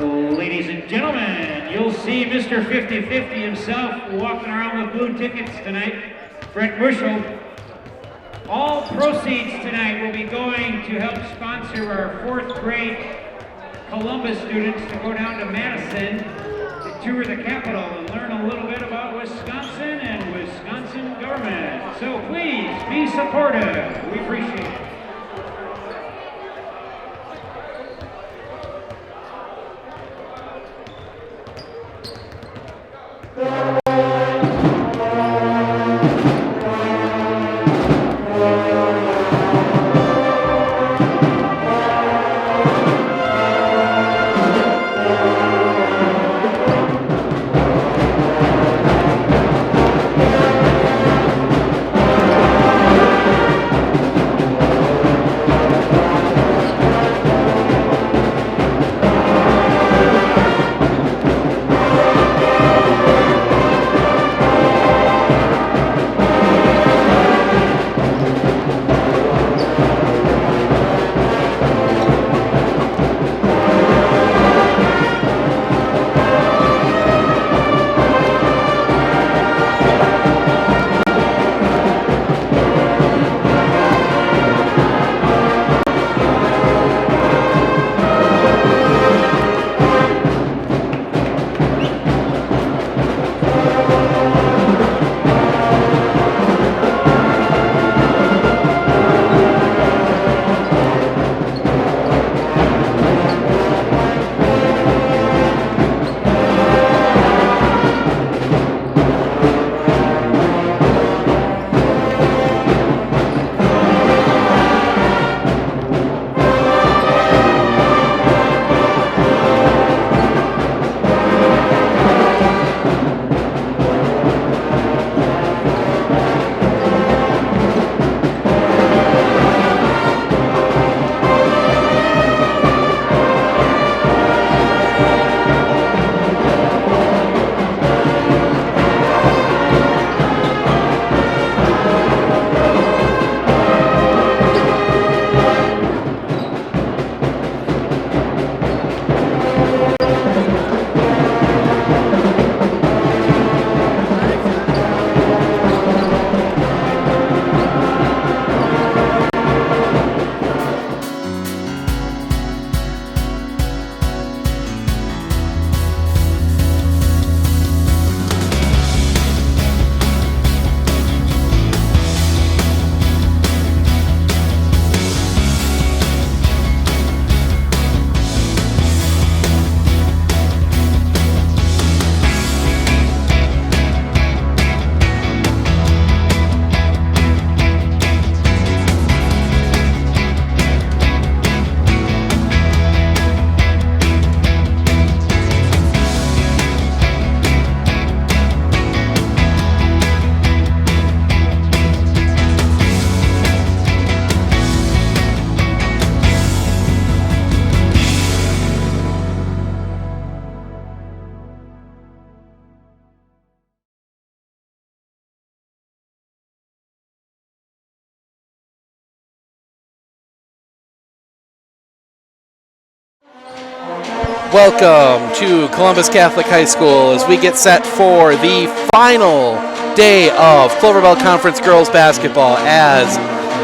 Ladies and gentlemen, you'll see Mr. 50-50 himself walking around with blue tickets tonight. Brett Bushel, All proceeds tonight will be going to help sponsor our 4th grade Columbus students to go down to Madison to tour the capital and learn a little bit about Wisconsin and Wisconsin government. So please be supportive. We appreciate it. Welcome to Columbus Catholic High School as we get set for the final day of Cloverbelt Conference Girls Basketball as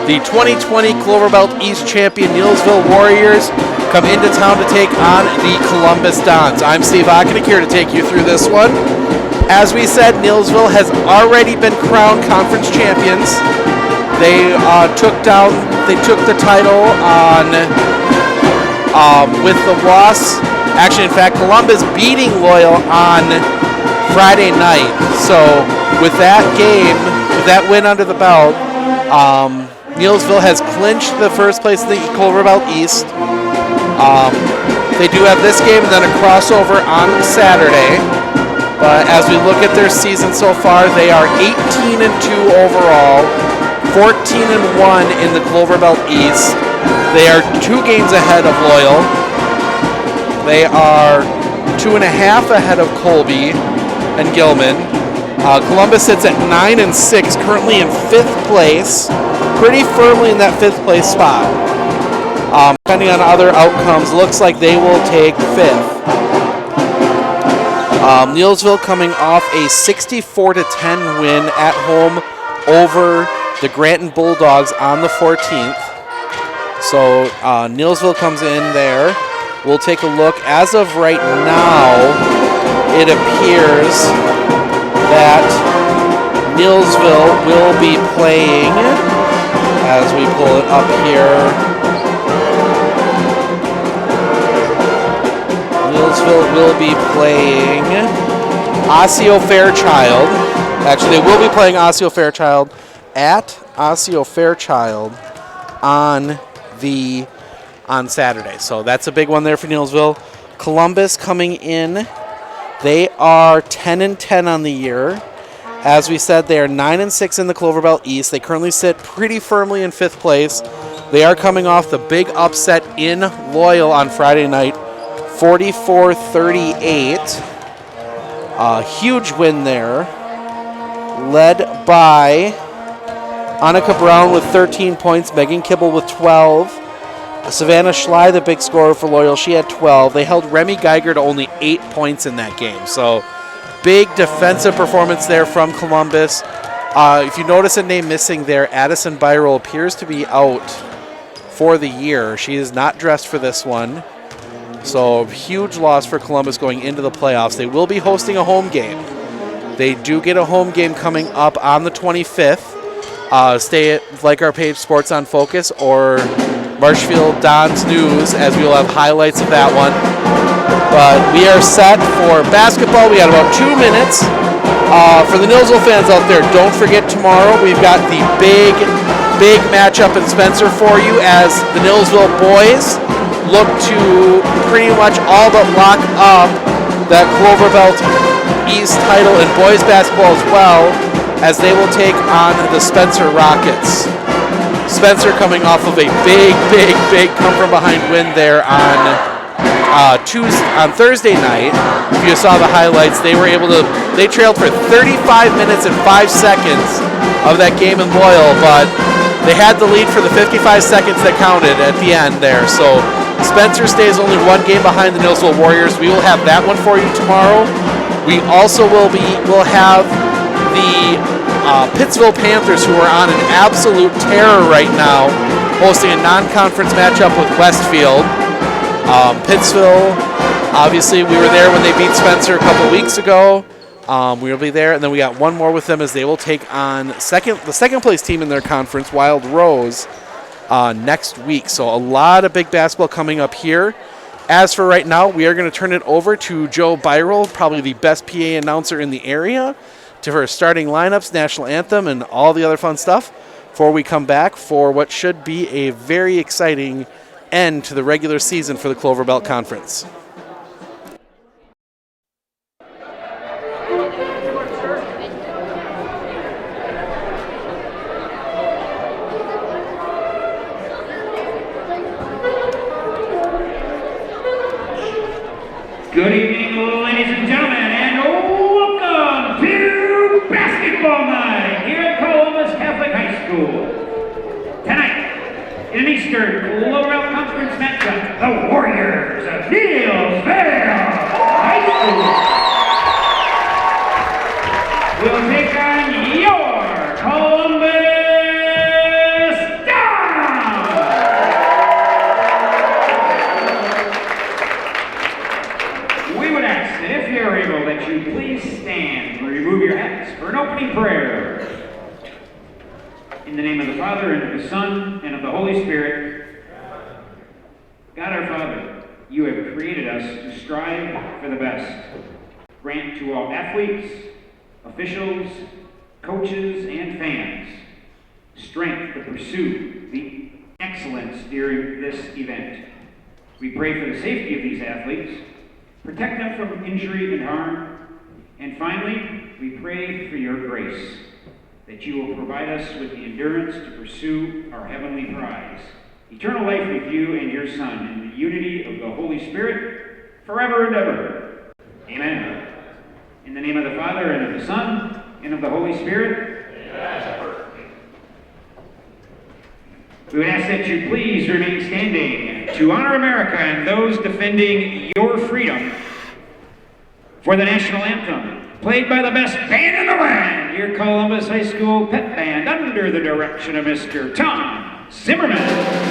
the 2020 Cloverbelt East champion Neillsville Warriors come into town to take on the Columbus Dons. I'm Steve Ockenick here to take you through this one. As we said, Neillsville has already been crowned conference champions. They took the title with the loss. Actually, in fact, Columbus beating Loyal on Friday night. So with that game, with that win under the belt, Neillsville has clinched the first place in the Cloverbelt East. They do have this game and then a crossover on Saturday. But as we look at their season so far, they are 18-2 overall, 14-1 in the Cloverbelt East. They are 2 games ahead of Loyal. They are 2.5 ahead of Colby and Gilman. Columbus sits at 9-6, currently in 5th place, pretty firmly in that 5th place spot. Depending on other outcomes, looks like they will take 5th. Neillsville coming off a 64-10 win at home over the Granton Bulldogs on the 14th. So Neillsville comes in there. We'll take a look. As of right now, it appears that Neillsville will be playing, as we pull it up here, Neillsville will be playing Osseo Fairchild. Actually, they will be playing Osseo Fairchild at Osseo Fairchild on Saturday. So that's a big one there for Neillsville. Columbus coming in. They are 10-10 on the year. As we said, they are 9-6 in the Cloverbelt East. They currently sit pretty firmly in 5th place. They are coming off the big upset in Loyal on Friday night, 44-38. A huge win there, led by Annika Brown with 13 points, Megan Kibble with 12. Savannah Schley, the big scorer for Loyal, she had 12. They held Remy Geiger to only 8 points in that game. So big defensive performance there from Columbus. If you notice a name missing there, Addison Byrell appears to be out for the year. She is not dressed for this one. So huge loss for Columbus going into the playoffs. They will be hosting a home game. They do get a home game coming up on the 25th. Stay at Like Our Page Sports on Focus or Marshfield Don's News, as we will have highlights of that one. But we are set for basketball. We got about 2 minutes. For the Neillsville fans out there, don't forget tomorrow we've got the big matchup in Spencer for you, as the Neillsville boys look to pretty much all but lock up that Cloverbelt East title in boys basketball as well, as they will take on the Spencer Rockets. Spencer coming off of a big come from behind win there on Thursday night. If you saw the highlights, they trailed for 35 minutes and 5 seconds of that game in Loyal, but they had the lead for the 55 seconds that counted at the end there. So Spencer stays only 1 game behind the Neillsville Warriors. We will have that one for you tomorrow. We also will have the Pittsville Panthers, who are on an absolute terror right now, hosting a non-conference matchup with Westfield. Pittsville, obviously, we were there when they beat Spencer a couple weeks ago. We will be there, and then we got one more with them, as they will take on the second place team in their conference, Wild Rose, next week. So a lot of big basketball coming up here. As for right now, we are going to turn it over to Joe Byrell, probably the best PA announcer in the area, to her starting lineups, national anthem, and all the other fun stuff, before we come back for what should be a very exciting end to the regular season for the Cloverbelt Conference. Good evening, ladies and gentlemen, and welcome to basketball night here at Columbus Catholic High School. Tonight, in an Eastern Cloverbelt Conference matchup, the Warriors of Neillsville High School will take on your Columbus Dons. We would ask that if you're able, that you please stand and remove your hats for an opening prayer. In the name of the Father, and of the Son, and of the Holy Spirit. God our Father, you have created us to strive for the best. Grant to all athletes, officials, coaches, and fans strength to pursue the excellence during this event. We pray for the safety of these athletes, protect them from injury and harm, and finally, we pray for your grace, that you will provide us with the endurance to pursue our heavenly prize, eternal life with you and your Son, in the unity of the Holy Spirit, forever and ever. Amen. In the name of the Father, and of the Son, and of the Holy Spirit. Amen. We would ask that you please remain standing to honor America and those defending your freedom for the national anthem, played by the best band in the land. your Columbus High School pep band under the direction of Mr. Tom Zimmerman.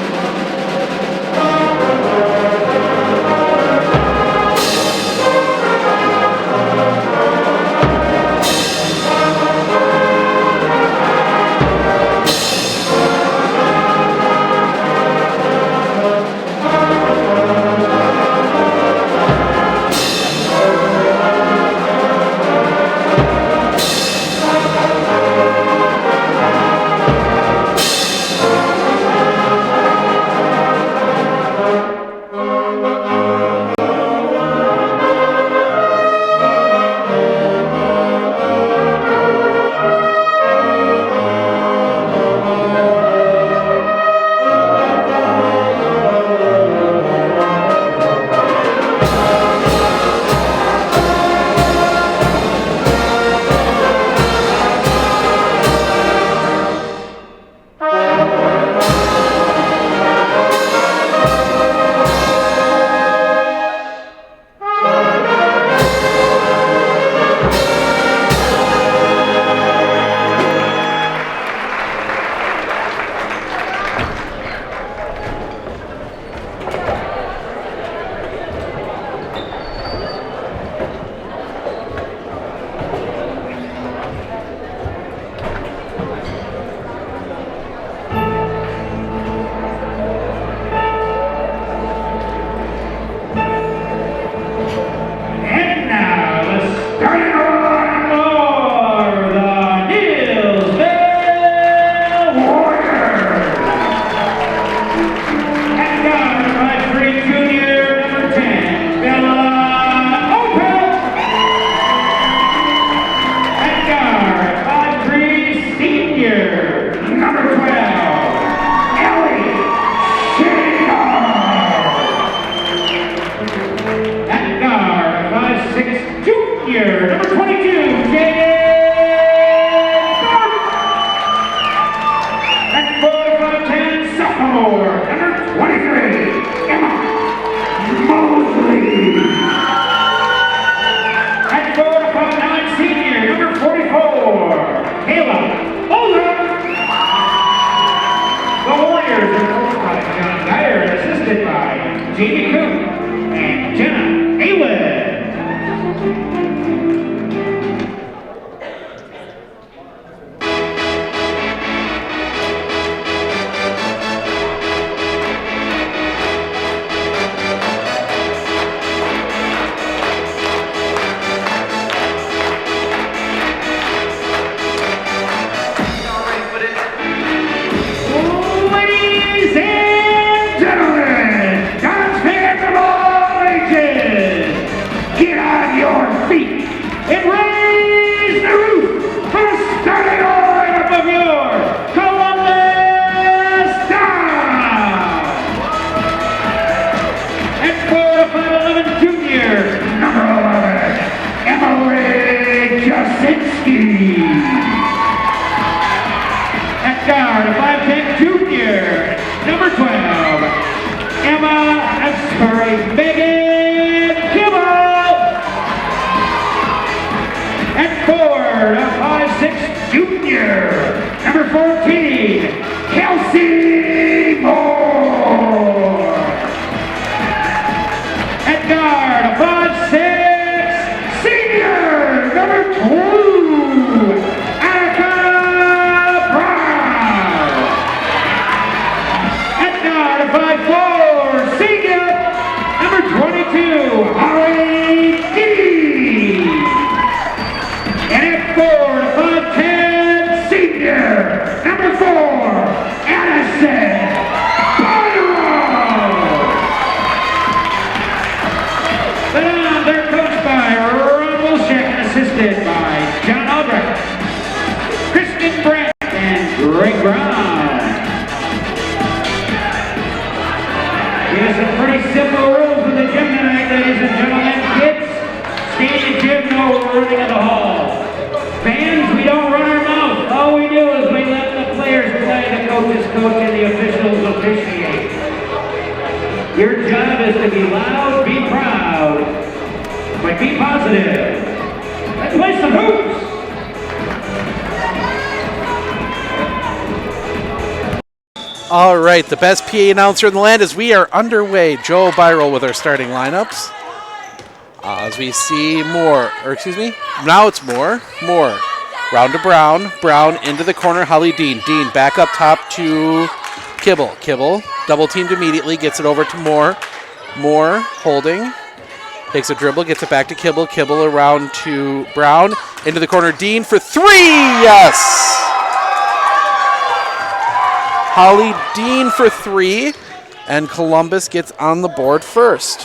Your job is to be loud, be proud, but be positive. Let's play some hoops. All right, the best PA announcer in the land as we are underway. Joe Byrell with our starting lineups. As we see Moore, or excuse me, now it's Moore. Round to Brown. Brown into the corner, Holly Dean. Dean back up top to Kibble. Kibble double teamed immediately, gets it over to Moore. Moore holding. Takes a dribble, gets it back to Kibble. Kibble around to Brown. Into the corner, Dean for three. Yes! Holly Dean for three. And Columbus gets on the board first.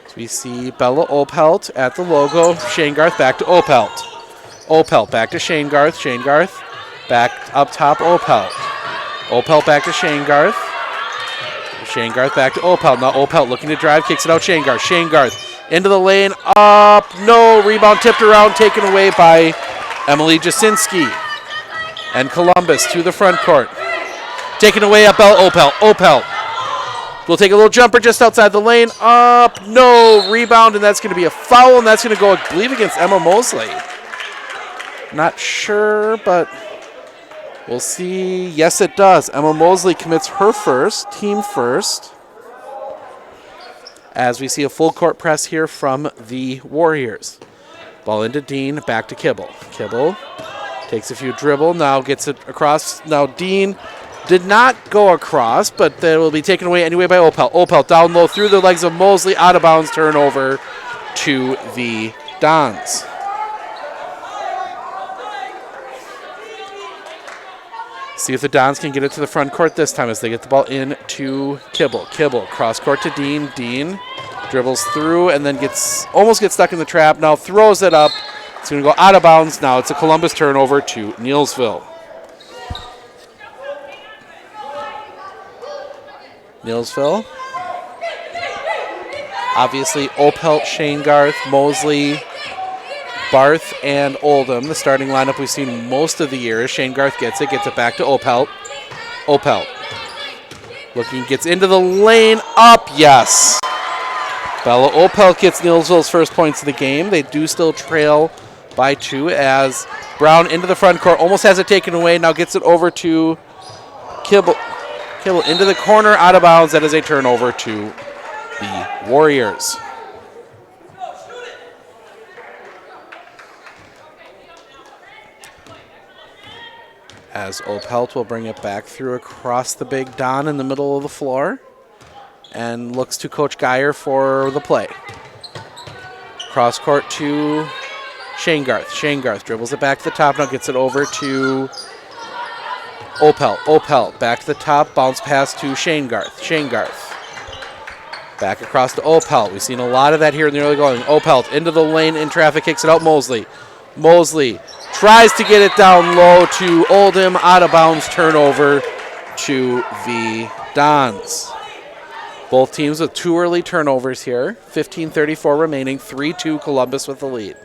So we see Bella Opelt at the logo. Shane Garth back to Opelt. Opelt back to Shane Garth. Shane Garth back up top, Opelt. Opelt back to Shane Garth. Shane Garth back to Opelt. Now Opelt looking to drive, kicks it out. Shane Garth. Shane Garth into the lane. Up. No. Rebound tipped around, taken away by Emily Jasinski. And Columbus to the front court. Taken away at Bell Opelt. Opelt will take a little jumper just outside the lane. Up. No. Rebound, and that's going to be a foul, and that's going to go, I believe, against Emma Mosley. Not sure, but we'll see. Yes, it does. Emma Mosley commits her first, team first. As we see a full court press here from the Warriors. Ball into Dean, back to Kibble. Kibble takes a few dribble, now gets it across. Now Dean did not go across, but that will be taken away anyway by Opelt. Opelt down low through the legs of Mosley, out of bounds, turnover to the Dons. See if the Dons can get it to the front court this time as they get the ball in to Kibble. Kibble, cross court to Dean. Dean dribbles through and then almost gets stuck in the trap. Now throws it up. It's going to go out of bounds. Now it's a Columbus turnover to Neillsville. Neillsville. Obviously Opelt, Shane Garth, Mosley, Barth, and Oldham, the starting lineup we've seen most of the year. Shane Garth gets it back to Opelt. Opelt looking, gets into the lane, up, yes. Bella Opelt gets Neillsville's first points of the game. They do still trail by 2 as Brown into the front court, almost has it taken away, now gets it over to Kibble. Kibble into the corner, out of bounds. That is a turnover to the Warriors. As Opelt will bring it back through across the big Don in the middle of the floor and looks to Coach Geyer for the play. Cross court to Shane Garth. Shane Garth dribbles it back to the top, now gets it over to Opelt. Opelt back to the top, bounce pass to Shane Garth. Shane Garth back across to Opelt. We've seen a lot of that here in the early going. Opelt into the lane in traffic, kicks it out. Mosley. Mosley tries to get it down low to Oldham, out of bounds, turnover to the Dons. Both teams with 2 early turnovers here. 15:34 remaining, 3-2 Columbus with the lead.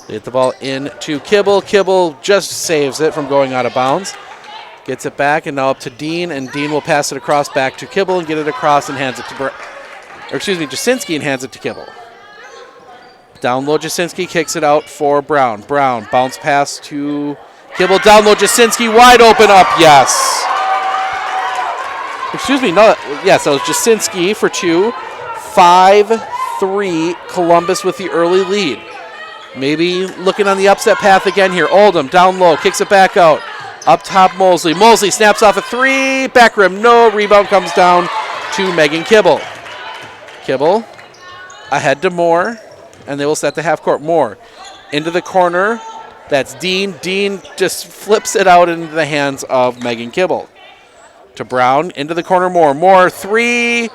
They get the ball in to Kibble. Kibble just saves it from going out of bounds. Gets it back and now up to Dean, and Dean will pass it across back to Kibble and get it across and hands it to Jasinski and hands it to Kibble. Down low, Jasinski kicks it out for Brown. Brown, bounce pass to Kibble. Down low, Jasinski, wide open, up, yes. Yes, that was Jasinski for 2. 5-3, Columbus with the early lead. Maybe looking on the upset path again here. Oldham, down low, kicks it back out. Up top, Mosley. Mosley snaps off a 3, back rim, no. Rebound comes down to Megan Kibble. Kibble ahead to Moore. And they will set the half court. Moore into the corner. That's Dean. Dean just flips it out into the hands of Megan Kibble. To Brown, into the corner. Moore 3.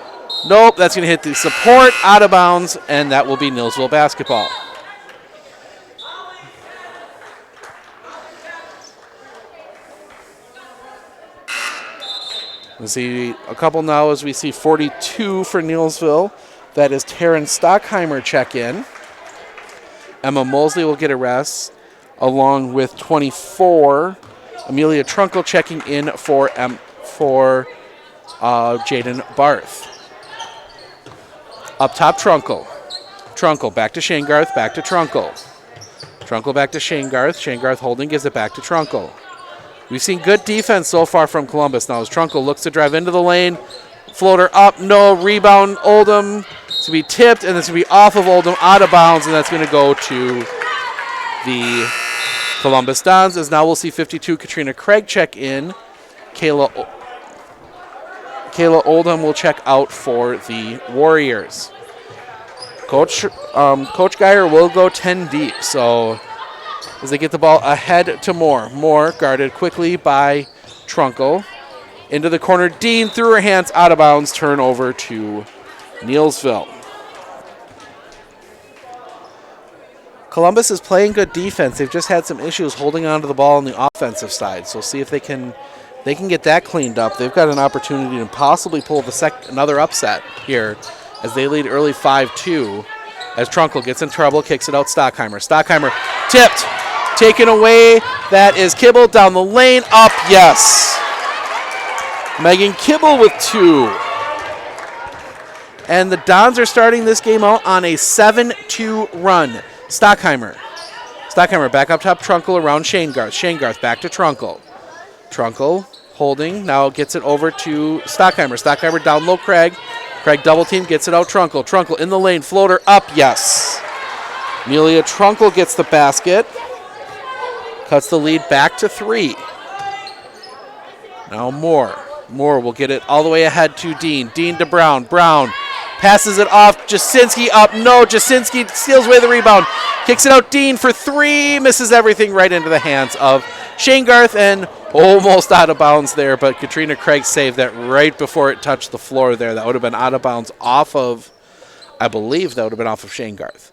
Nope, that's going to hit the support, out of bounds, and that will be Neillsville basketball. We see a couple now as we see 42 for Neillsville. That is Taryn Stockheimer check in. Emma Mosley will get a rest, along with 24. Amelia Trunkle checking in for Jaden Barth. Up top, Trunkle. Trunkle back to Shane Garth, back to Trunkle. Trunkle back to Shane Garth. Shane Garth holding, gives it back to Trunkle. We've seen good defense so far from Columbus. Now as Trunkle looks to drive into the lane. Floater up, no. Rebound, Oldham. It's going to be tipped, and it's going to be off of Oldham, out of bounds, and that's going to go to the Columbus Dons. As now we'll see 52, Katrina Craig check in. Kayla Oldham will check out for the Warriors. Coach Geyer will go 10 deep, so as they get the ball ahead to Moore. Moore guarded quickly by Trunkle. Into the corner, Dean threw her hands, out of bounds, turnover to Neelsville. Columbus is playing good defense. They've just had some issues holding on to the ball on the offensive side, so see if they can get that cleaned up. They've got an opportunity to possibly pull another upset here as they lead early 5-2. As Trunkle gets in trouble, kicks it out Stockheimer. Stockheimer tipped, taken away. That is Kibble down the lane, up, yes. Megan Kibble with 2. And the Dons are starting this game out on a 7-2 run. Stockheimer back up top, Trunkle around Shane Garth. Shane Garth back to Trunkle. Trunkle holding, now gets it over to Stockheimer. Stockheimer down low, Craig. Craig double team, gets it out Trunkle. Trunkle in the lane, floater up, yes. Amelia Trunkle gets the basket. Cuts the lead back to 3. Now Moore. Moore will get it all the way ahead to Dean. Dean to Brown. Brown passes it off. Jasinski up. No, Jasinski steals away the rebound. Kicks it out. Dean for 3. Misses everything right into the hands of Shane Garth and almost out of bounds there, but Katrina Craig saved that right before it touched the floor there. That would have been out of bounds off of, I believe that would have been off of Shane Garth.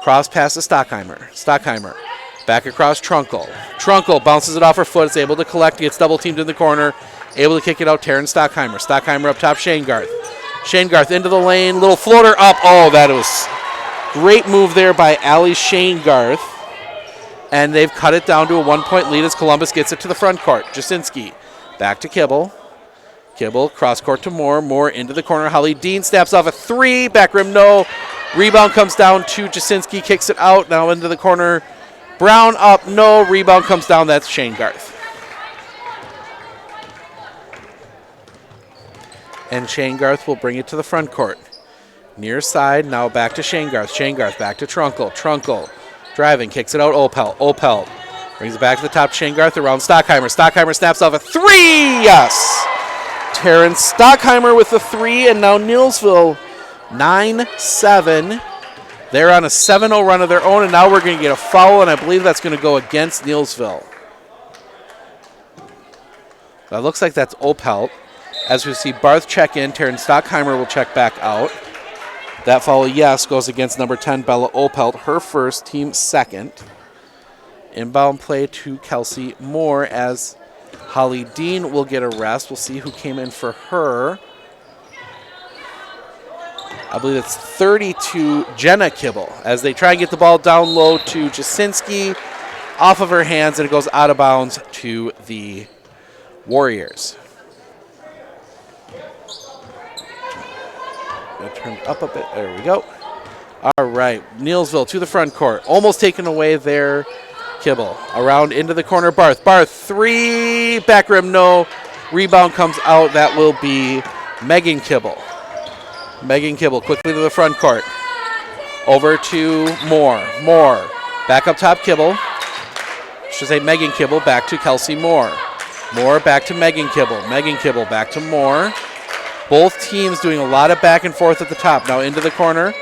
Cross pass to Stockheimer. Stockheimer back across Trunkle. Trunkle bounces it off her foot. It's able to collect. Gets double teamed in the corner. Able to kick it out. Taryn Stockheimer. Stockheimer up top. Shane Garth. Shane Garth into the lane. Little floater up. Oh, that was great move there by Allie Shane Garth. And they've cut it down to a 1-point lead as Columbus gets it to the front court. Jasinski back to Kibble. Kibble cross court to Moore. Moore into the corner. Holly Dean snaps off a 3. Back rim, no. Rebound comes down to Jasinski. Kicks it out. Now into the corner. Brown up, no. Rebound comes down. That's Shane Garth. And Shane Garth will bring it to the front court. Near side, now back to Shane Garth. Shane Garth back to Trunkle. Trunkle driving, kicks it out, Opel. Opel brings it back to the top, Shane Garth around Stockheimer. Stockheimer snaps off a 3, yes! Taryn Stockheimer with the 3, and now Neelsville 9-7. They're on a 7-0 run of their own, and now we're going to get a foul, and I believe that's going to go against Neelsville. That looks like that's Opel. As we see Barth check in, Taryn Stockheimer will check back out. That foul, yes, goes against number 10, Bella Opelt, her first, team second. Inbound play to Kelsey Moore as Holly Dean will get a rest. We'll see who came in for her. I believe it's 32, Jenna Kibble, as they try and get the ball down low to Jasinski, off of her hands, and it goes out of bounds to the Warriors. Turned up a bit. There we go. All right. Neelsville to the front court. Almost taken away there. Kibble. Around into the corner. Barth. Barth. 3. Back rim. No. Rebound comes out. That will be Megan Kibble. Megan Kibble quickly to the front court. Over to Moore. Moore. Back up top. Kibble. Should say Megan Kibble. Back to Kelsey Moore. Moore back to Megan Kibble. Megan Kibble back to Moore. Both teams doing a lot of back and forth at the top. Now into the corner.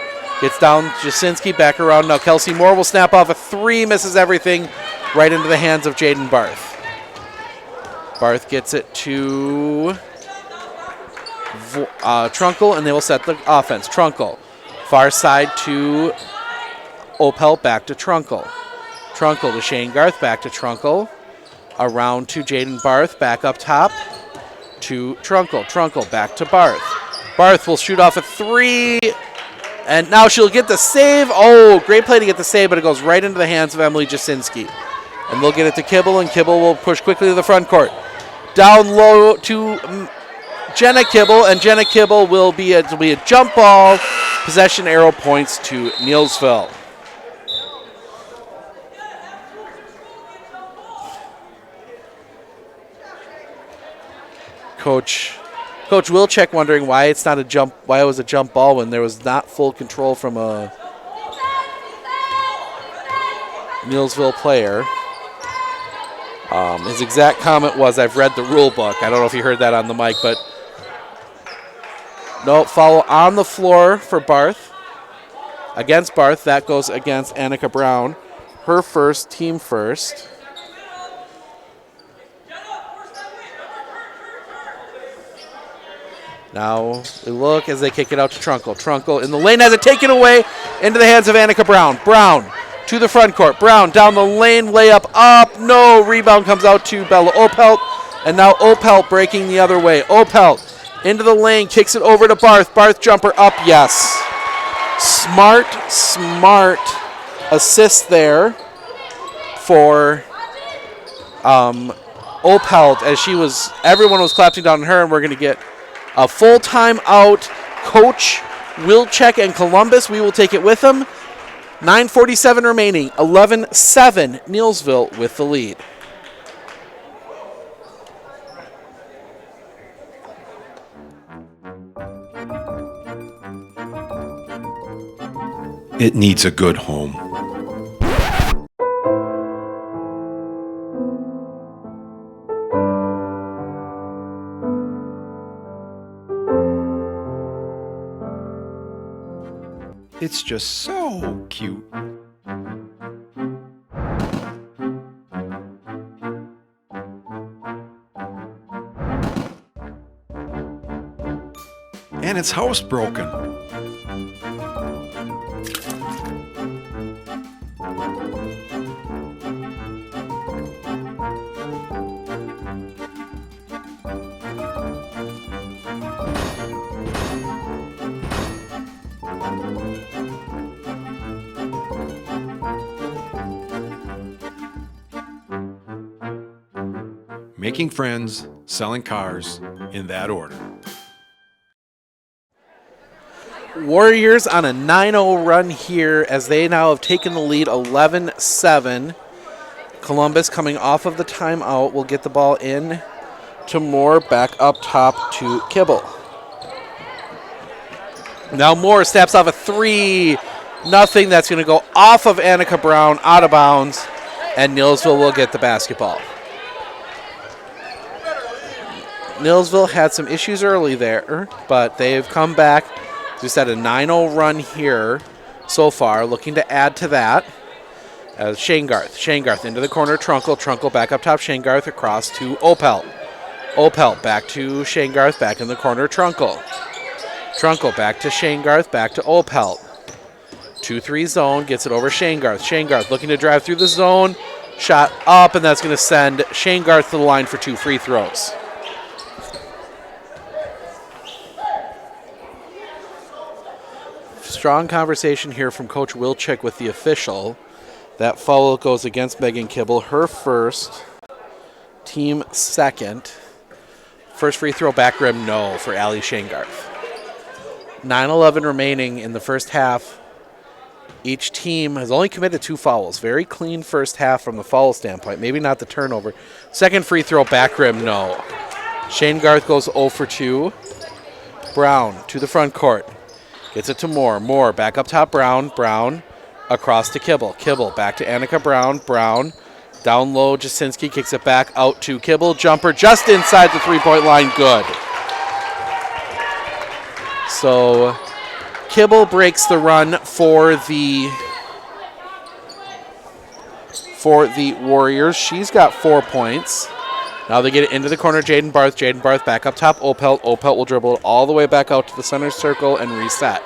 Gets down Jasinski, back around. Now Kelsey Moore will snap off a 3. Misses everything right into the hands of Jaden Barth. Barth gets it to Trunkle, and they will set the offense. Trunkle. Far side to Opel, back to Trunkle. Trunkle to Shane Garth, back to Trunkle. Around to Jaden Barth, back up top to Trunkle. Trunkle back to Barth. Barth will shoot off a 3, and now she'll get the save. Oh, great play to get the save, but it goes right into the hands of Emily Jasinski. And they'll get it to Kibble, and Kibble will push quickly to the front court. Down low to Jenna Kibble, and Jenna Kibble will be a jump ball. Possession arrow points to Neelsville. Coach Wilczek wondering why it was a jump ball when there was not full control from a Neillsville player. His exact comment was, "I've read the rule book." I don't know if you heard that on the mic, but no, foul on the floor for Barth. Against Barth, that goes against Annika Brown. Her first, team first. Now we look as they kick it out to Trunkle. Trunkle in the lane has it taken away into the hands of Annika Brown. Brown to the front court. Brown down the lane, layup up. No, rebound comes out to Bella Opelt. And now Opelt breaking the other way. Opelt into the lane, kicks it over to Barth. Barth jumper up, yes. Smart assist there for Opelt as everyone was clapping down on her, and we're going to get a full timeout. Coach Wilczek and Columbus, we will take it with them. 9:47 remaining, 11-7, Neillsville with the lead. It needs a good home. It's just so cute. And it's housebroken. Making friends, selling cars, in that order. Warriors on a 9-0 run here as they now have taken the lead 11-7. Columbus coming off of the timeout will get the ball in to Moore, back up top to Kibble. Now Moore steps off a 3-0. That's going to go off of Annika Brown, out of bounds, and Neillsville will get the basketball. Neillsville had some issues early there, but they've come back. Just had a 9-0 run here so far, looking to add to that. As Shanegarth into the corner, Trunkle back up top, Shanegarth across to Opelt. Opelt back to Shanegarth, back in the corner, Trunkle back to Shanegarth, back to Opelt. 2-3 zone, gets it over Shanegarth looking to drive through the zone, shot up, and that's going to send Shanegarth to the line for 2 free throws. Strong conversation here from Coach Wilczek with the official. That foul goes against Megan Kibble. Her first, team second. First free throw back rim, no, for Allie Shanegarth. 9:11 remaining in the first half. Each team has only committed 2 fouls. Very clean first half from the foul standpoint. Maybe not the turnover. Second free throw back rim, no. Shanegarth goes 0 for 2. Brown to the front court. Gets it to Moore. Moore back up top, Brown. Brown across to Kibble. Kibble back to Annika Brown. Brown down low. Jasinski kicks it back out to Kibble. Jumper just inside the 3-point line. Good. So Kibble breaks the run for the Warriors. She's got 4 points. Now they get it into the corner, Jaden Barth. Jaden Barth back up top, Opelt. Opelt will dribble it all the way back out to the center circle and reset.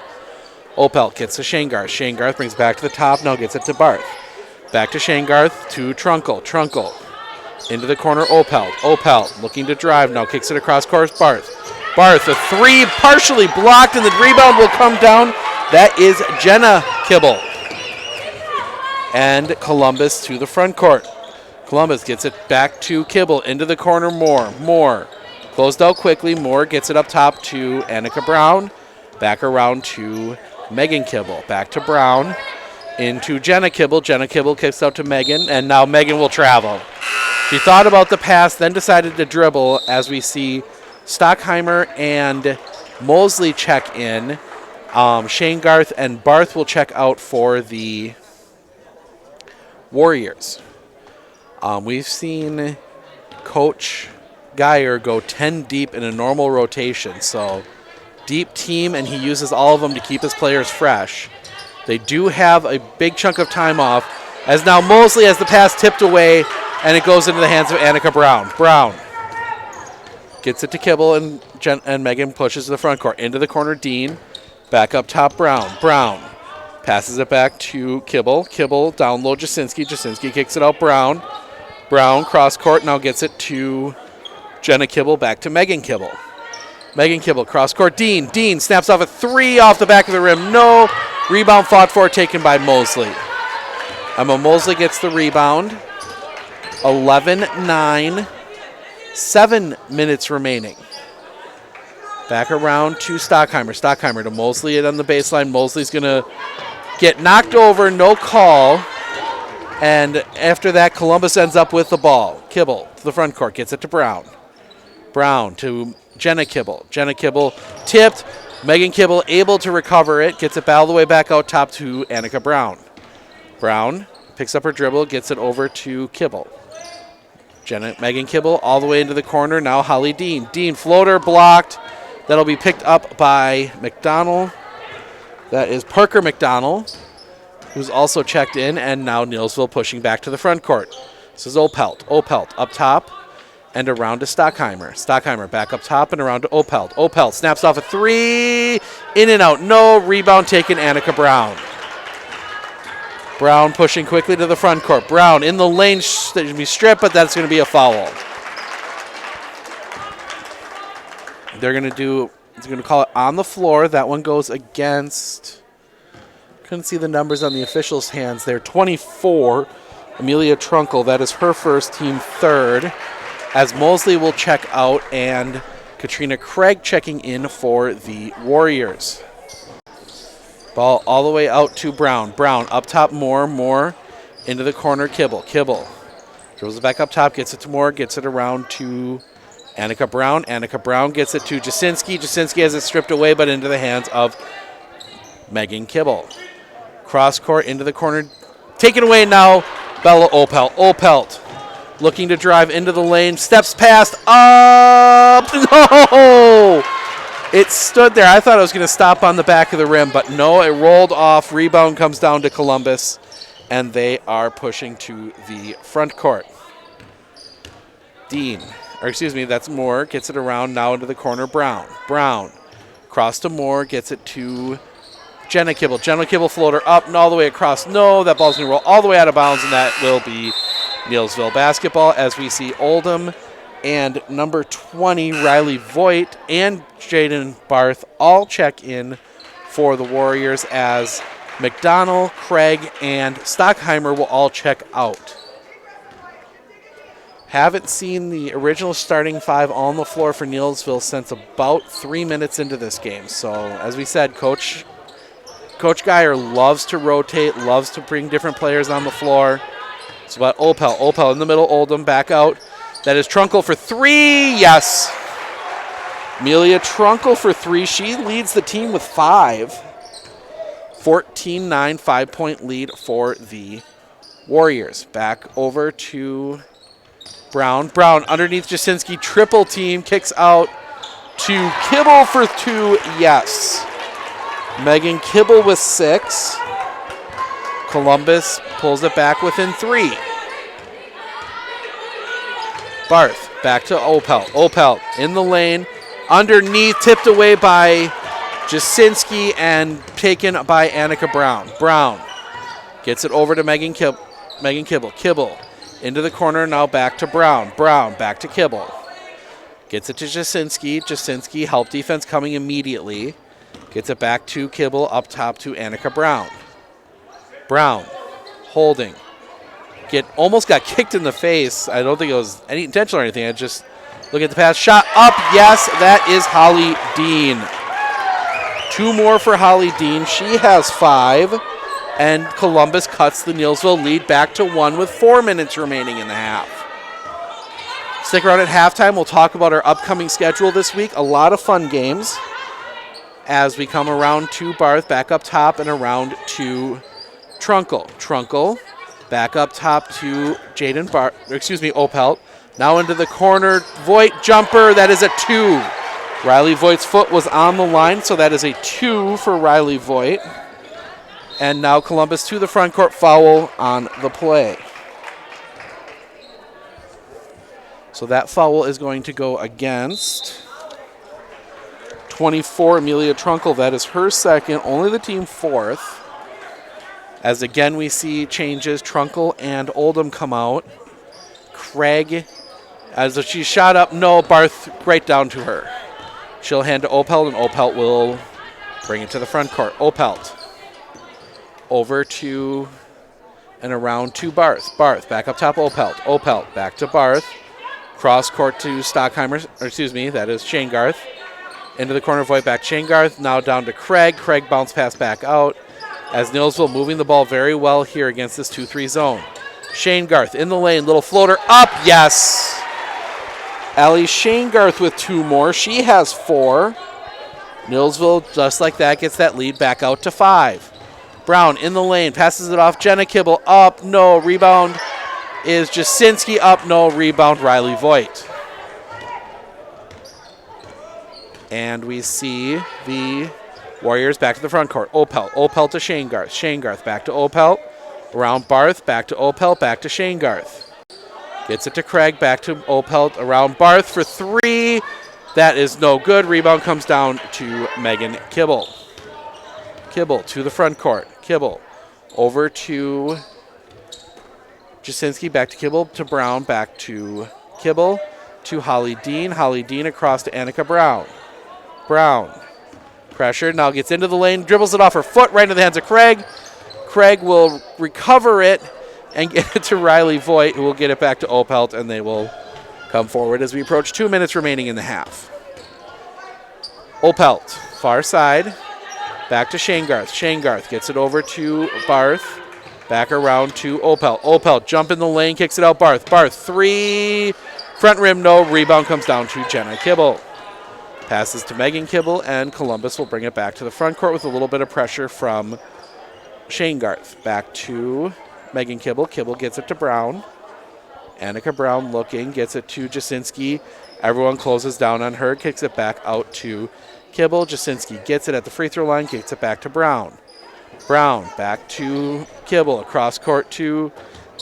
Opelt gets to Shanegarth. Shanegarth brings back to the top, now gets it to Barth. Back to Shanegarth to Trunkle. Trunkle into the corner, Opelt. Opelt looking to drive, now kicks it across course, Barth. Barth, a 3 partially blocked, and the rebound will come down. That is Jenna Kibble. And Columbus to the front court. Columbus gets it back to Kibble, into the corner, Moore closed out quickly. Moore gets it up top to Annika Brown. Back around to Megan Kibble. Back to Brown, into Jenna Kibble. Jenna Kibble kicks out to Megan, and now Megan will travel. She thought about the pass, then decided to dribble as we see Stockheimer and Mosley check in. Shane Garth and Barth will check out for the Warriors. We've seen Coach Geyer go 10 deep in a normal rotation, so deep team, and he uses all of them to keep his players fresh. They do have a big chunk of time off, as now Mosley has the pass tipped away, and it goes into the hands of Annika Brown. Brown gets it to Kibble, and Megan pushes to the front court. Into the corner, Dean. Back up top, Brown. Brown passes it back to Kibble. Kibble down low, Jasinski. Jasinski kicks it out, Brown. Brown cross court, now gets it to Jenna Kibble. Back to Megan Kibble. Megan Kibble cross court, Dean. Dean snaps off a 3 off the back of the rim. No. Rebound fought for, taken by Mosley. Emma Mosley gets the rebound. 11-9. 7 minutes remaining. Back around to Stockheimer. Stockheimer to Mosley on the baseline. Mosley's going to get knocked over, no call. And after that, Columbus ends up with the ball. Kibble to the front court, gets it to Brown. Brown to Jenna Kibble. Jenna Kibble tipped. Megan Kibble able to recover it, gets it all the way back out top to Annika Brown. Brown picks up her dribble, gets it over to Kibble. Megan Kibble all the way into the corner. Now Holly Dean. Dean floater blocked. That'll be picked up by McDonald. That is Parker McDonald, who's also checked in, and now Neilsville pushing back to the front court. This is Opelt. Opelt up top and around to Stockheimer. Stockheimer back up top and around to Opelt. Opelt snaps off a 3. In and out. No. Rebound taken, Annika Brown. Brown pushing quickly to the front court. Brown in the lane. That should be stripped, but that's going to be a foul. They're going to call it on the floor. That one goes against, couldn't see the numbers on the officials' hands there. 24, Amelia Trunkle. That is her first, team third. As Mosley will check out, and Katrina Craig checking in for the Warriors. Ball all the way out to Brown. Brown up top, Moore into the corner, Kibble. Kibble throws it back up top, gets it to Moore, gets it around to Annika Brown. Annika Brown gets it to Jasinski. Jasinski has it stripped away, but into the hands of Megan Kibble. Cross court into the corner. Taken away now, Bella Opelt. Opelt looking to drive into the lane. Steps past. Up. No! It stood there. I thought it was going to stop on the back of the rim, but no, it rolled off. Rebound comes down to Columbus, and they are pushing to the front court. That's Moore. Gets it around now into the corner. Brown. Brown. Cross to Moore. Gets it to Jenna Kibble. Jenna Kibble floater up and all the way across. No, that ball's going to roll all the way out of bounds, and that will be Neilsville basketball, as we see Oldham and number 20, Riley Voigt, and Jaden Barth all check in for the Warriors, as McDonald, Craig, and Stockheimer will all check out. Haven't seen the original starting 5 on the floor for Neilsville since about 3 minutes into this game. So, as we said, Coach Geyer loves to rotate, loves to bring different players on the floor. It's about Opel. Opel in the middle, Oldham back out. That is Trunkle for 3. Yes. Amelia Trunkle for 3. She leads the team with 5. 14-9, 5-point lead for the Warriors. Back over to Brown. Brown underneath Jasinski. Triple team. Kicks out to Kibble for 2. Yes. Megan Kibble with 6. Columbus pulls it back within 3. Barth back to Opelt. Opelt in the lane. Underneath, tipped away by Jasinski and taken by Annika Brown. Brown gets it over to Megan Kibble. Kibble into the corner, now back to Brown. Brown back to Kibble. Gets it to Jasinski. Jasinski, help defense coming immediately. Gets it back to Kibble, up top to Annika Brown. Brown holding. Almost got kicked in the face. I don't think it was any intentional or anything. I just look at the pass. Shot up. Yes, that is Holly Dean. 2 more for Holly Dean. She has 5. And Columbus cuts the Neilsville lead back to 1 with 4 minutes remaining in the half. Stick around at halftime. We'll talk about our upcoming schedule this week. A lot of fun games as we come around to Barth, back up top, and around to Trunkle. Trunkle back up top to Opelt. Now into the corner. Voigt jumper. That is a 2. Riley Voigt's foot was on the line, so that is a 2 for Riley Voigt. And now Columbus to the front court, foul on the play. So that foul is going to go against 24, Amelia Trunkle. That is her second, only the team fourth. As again we see changes, Trunkle and Oldham come out. Craig, as if she shot up, no, Barth right down to her. She'll hand to Opelt, and Opelt will bring it to the front court. Opelt over to and around to Barth. Barth back up top, Opelt. Opelt back to Barth. Cross court to Stockheimer, that is Shane Garth. Into the corner, Voigt back Shane Garth. Now down to Craig. Craig bounce pass back out. As Nielsville moving the ball very well here against this 2-3 zone. Shane Garth in the lane, little floater up, yes. Allie Shane Garth with 2 more. She has 4. Nielsville, just like that, gets that lead back out to 5. Brown in the lane, passes it off. Jenna Kibble up, no. Rebound is Jasinski up, no. Rebound, Riley Voigt. And we see the Warriors back to the front court. Opelt to Shane Garth. Shane Garth back to Opelt. Around Barth, back to Opelt, back to Shane Garth. Gets it to Craig, back to Opelt, around Barth for 3. That is no good. Rebound comes down to Megan Kibble. Kibble to the front court. Kibble over to Jasinski, back to Kibble, to Brown, back to Kibble, to Holly Dean. Holly Dean across to Annika Brown. Brown, pressure, now gets into the lane, dribbles it off her foot right into the hands of Craig. Craig will recover it and get it to Riley Voigt, who will get it back to Opelt, and they will come forward as we approach 2 minutes remaining in the half. Opelt, far side, back to Shane Garth. Shane Garth gets it over to Barth, back around to Opelt. Opelt, jump in the lane, kicks it out, Barth. Barth, 3, front rim, no. Rebound comes down to Jenna Kibble. Passes to Megan Kibble, and Columbus will bring it back to the front court with a little bit of pressure from Shane Garth. Back to Megan Kibble. Kibble gets it to Brown. Annika Brown looking, gets it to Jasinski. Everyone closes down on her, kicks it back out to Kibble. Jasinski gets it at the free throw line, kicks it back to Brown. Brown back to Kibble, across court to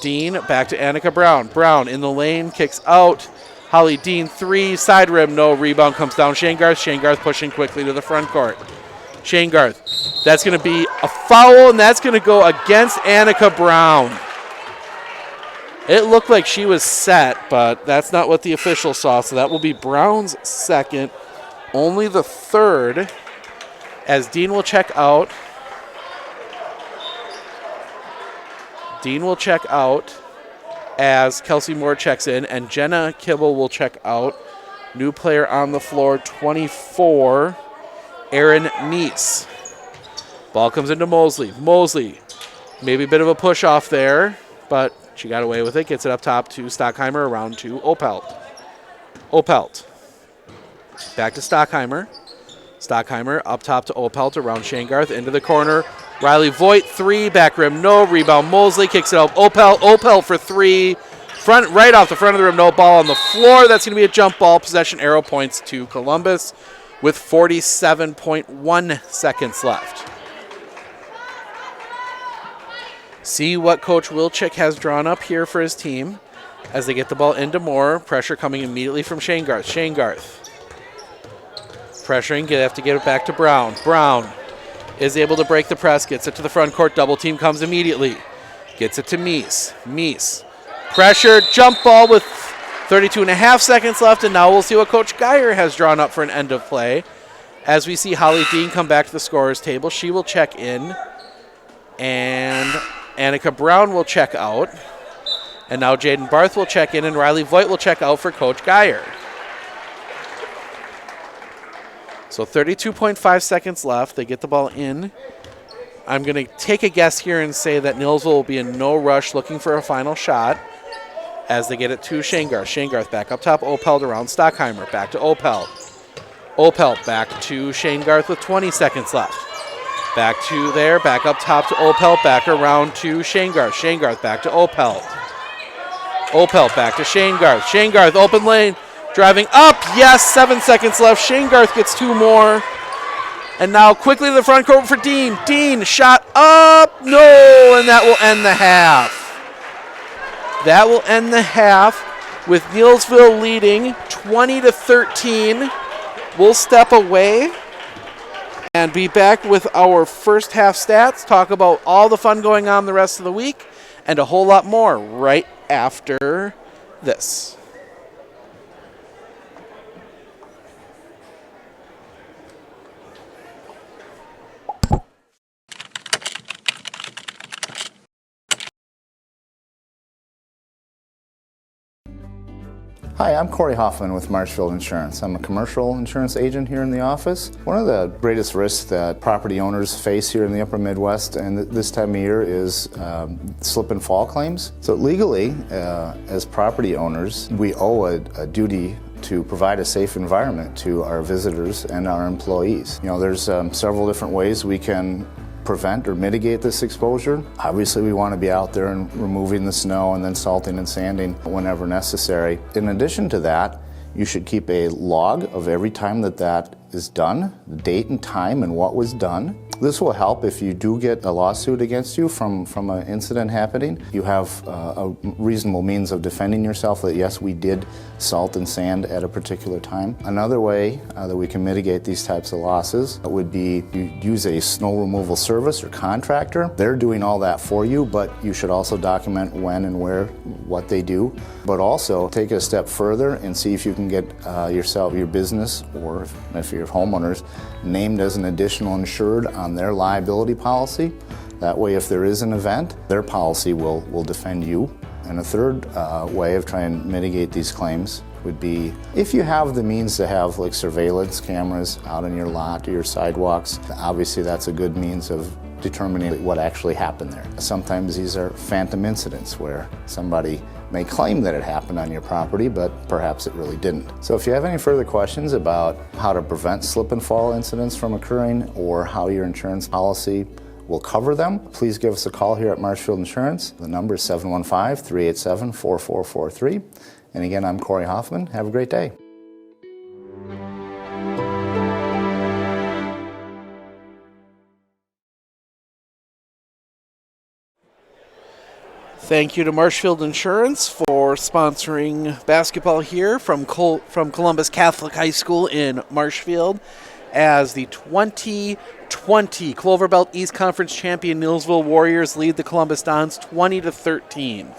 Dean, back to Annika Brown. Brown in the lane, kicks out. Holly Dean, 3, side rim, no. Rebound comes down. Shane Garth. Shane Garth pushing quickly to the front court. Shane Garth. That's going to be a foul, and that's going to go against Annika Brown. It looked like she was set, but that's not what the official saw, so that will be Brown's second, only the third, as Dean will check out. Dean will check out as Kelsey Moore checks in, and Jenna Kibble will check out. New player on the floor, 24, Erin Neese. Ball comes into Mosley. Mosley, maybe a bit of a push off there, but she got away with it. Gets it up top to Stockheimer, around to Opelt. Opelt. Back to Stockheimer. Stockheimer up top to Opelt, around Shane Garth, into the corner. Riley Voigt, 3, back rim, no. Rebound, Mosley kicks it out. Opelt for 3. Front, right off the front of the rim, no. Ball on the floor. That's going to be a jump ball. Possession arrow points to Columbus with 47.1 seconds left. See what Coach Wilczek has drawn up here for his team as they get the ball into Moore. Pressure coming immediately from Shane Garth. Shane Garth pressuring, have to get it back to Brown. Brown is able to break the press, gets it to the front court. Double team comes immediately. Gets it to Meese. Meese. Pressure, jump ball with 32.5 seconds left, and now we'll see what Coach Geyer has drawn up for an end of play. As we see Holly Dean come back to the scorer's table, she will check in, and Annika Brown will check out. And now Jaden Barth will check in, and Riley Voigt will check out for Coach Geyer. So 32.5 seconds left. They get the ball in. I'm going to take a guess here and say that Nielsville will be in no rush looking for a final shot, as they get it to Shangarth. Shangarth back up top, Opelt around Stockheimer, back to Opelt. Opelt back to Shangarth with 20 seconds left. Back to there, back up top to Opelt, back around to Shangarth. Shangarth back to Opelt. Opelt back to Shangarth. Shangarth, open lane, driving up. Yes, 7 seconds left. Shangarth gets 2 more. And now quickly to the front court for Dean. Dean, shot up. No, and that will end the half. That will end the half with Neillsville leading 20-13. We'll step away and be back with our first half stats, talk about all the fun going on the rest of the week, and a whole lot more right after this. Hi, I'm Corey Hoffman with Marshfield Insurance. I'm a commercial insurance agent here in the office. One of the greatest risks that property owners face here in the upper Midwest and this time of year is slip and fall claims. So legally, as property owners, we owe a duty to provide a safe environment to our visitors and our employees. You know, there's several different ways we can prevent or mitigate this exposure. Obviously, we want to be out there and removing the snow and then salting and sanding whenever necessary. In addition to that, you should keep a log of every time that is done, the date and time and what was done. This will help if you do get a lawsuit against you from an incident happening. You have a reasonable means of defending yourself that yes, we did salt and sand at a particular time. Another way that we can mitigate these types of losses would be you use a snow removal service or contractor. They're doing all that for you, but you should also document when and where, what they do. But also take it a step further and see if you can get your business, or if you're homeowners, named as an additional insured on their liability policy. That way, if there is an event, their policy will defend you. And a third way of trying to mitigate these claims would be if you have the means to have like surveillance cameras out on your lot or your sidewalks. Obviously, that's a good means of determining what actually happened there. Sometimes these are phantom incidents where somebody may claim that it happened on your property, but perhaps it really didn't. So if you have any further questions about how to prevent slip and fall incidents from occurring or how your insurance policy will cover them, please give us a call here at Marshfield Insurance. The number is 715-387-4443. And again, I'm Corey Hoffman. Have a great day. Thank you to Marshfield Insurance for sponsoring basketball here from Columbus Catholic High School in Marshfield as the 2020 Cloverbelt East Conference champion Neillsville Warriors lead the Columbus Dons 20-13.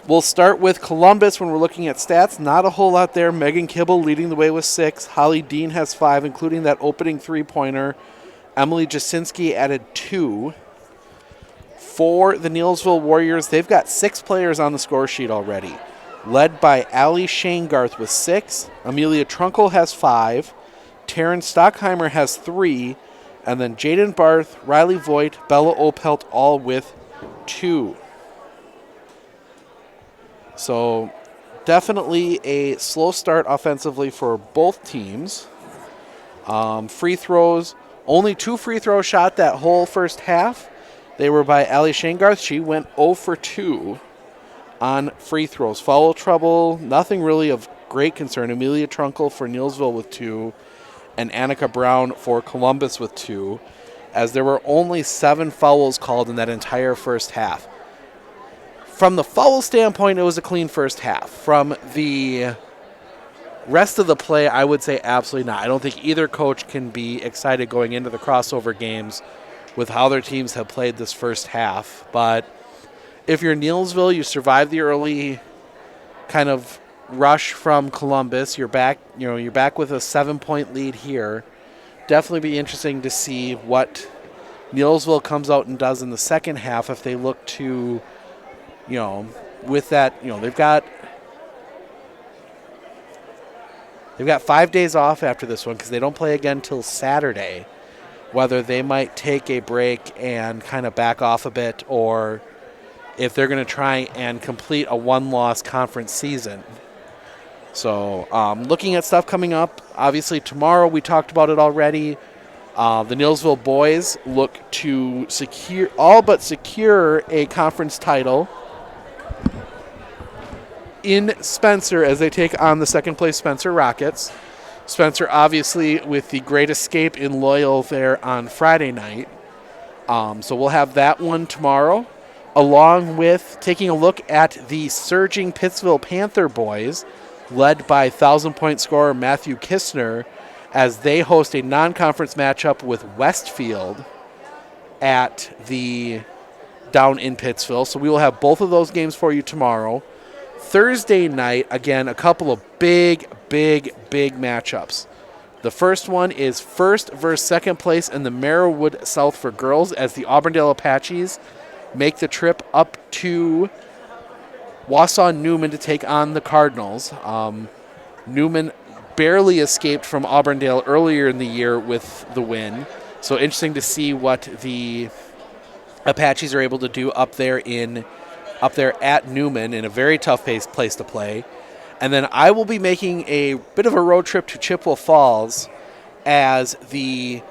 We'll start with Columbus when we're looking at stats. Not a whole lot there. Megan Kibble leading the way with 6. Holly Dean has 5, including that opening three-pointer. Emily Jasinski added 2. For the Neillsville Warriors, they've got 6 players on the score sheet already, led by Allie Shangarth with 6. Amelia Trunkle has 5. Taryn Stockheimer has 3. And then Jaden Barth, Riley Voigt, Bella Opelt all with 2. So definitely a slow start offensively for both teams. Free throws, only 2 free throws shot that whole first half. They were by Allie Shangarth. She went 0 for 2 on free throws. Foul trouble, nothing really of great concern. Amelia Trunkle for Neillsville with 2, and Annika Brown for Columbus with 2, as there were only 7 fouls called in that entire first half. From the foul standpoint, it was a clean first half. From the rest of the play, I would say absolutely not. I don't think either coach can be excited going into the crossover games with how their teams have played this first half. But if you're Neillsville, you survive the early kind of rush from Columbus. You're back with a 7-point lead here. Definitely be interesting to see what Neillsville comes out and does in the second half if they look to, with that, they've got 5 days off after this one because they don't play again till Saturday. Whether they might take a break and kind of back off a bit, or if they're going to try and complete a one-loss conference season. So looking at stuff coming up, obviously tomorrow we talked about it already. The Neillsville boys look to all but secure a conference title in Spencer as they take on the second-place Spencer Rockets. Spencer, obviously, with the great escape in Loyal there on Friday night. So we'll have that one tomorrow, along with taking a look at the surging Pittsville Panther boys, led by 1,000-point scorer Matthew Kistner, as they host a non-conference matchup with Westfield down in Pittsville. So we will have both of those games for you tomorrow. Thursday night, again, a couple of big matchups. The first one is first versus second place in the Merrillwood South for girls as the Auburndale Apaches make the trip up to Wausau Newman to take on the Cardinals. Newman barely escaped from Auburndale earlier in the year with the win. So interesting to see what the Apaches are able to do up there at Newman in a very tough place to play. And then I will be making a bit of a road trip to Chippewa Falls as the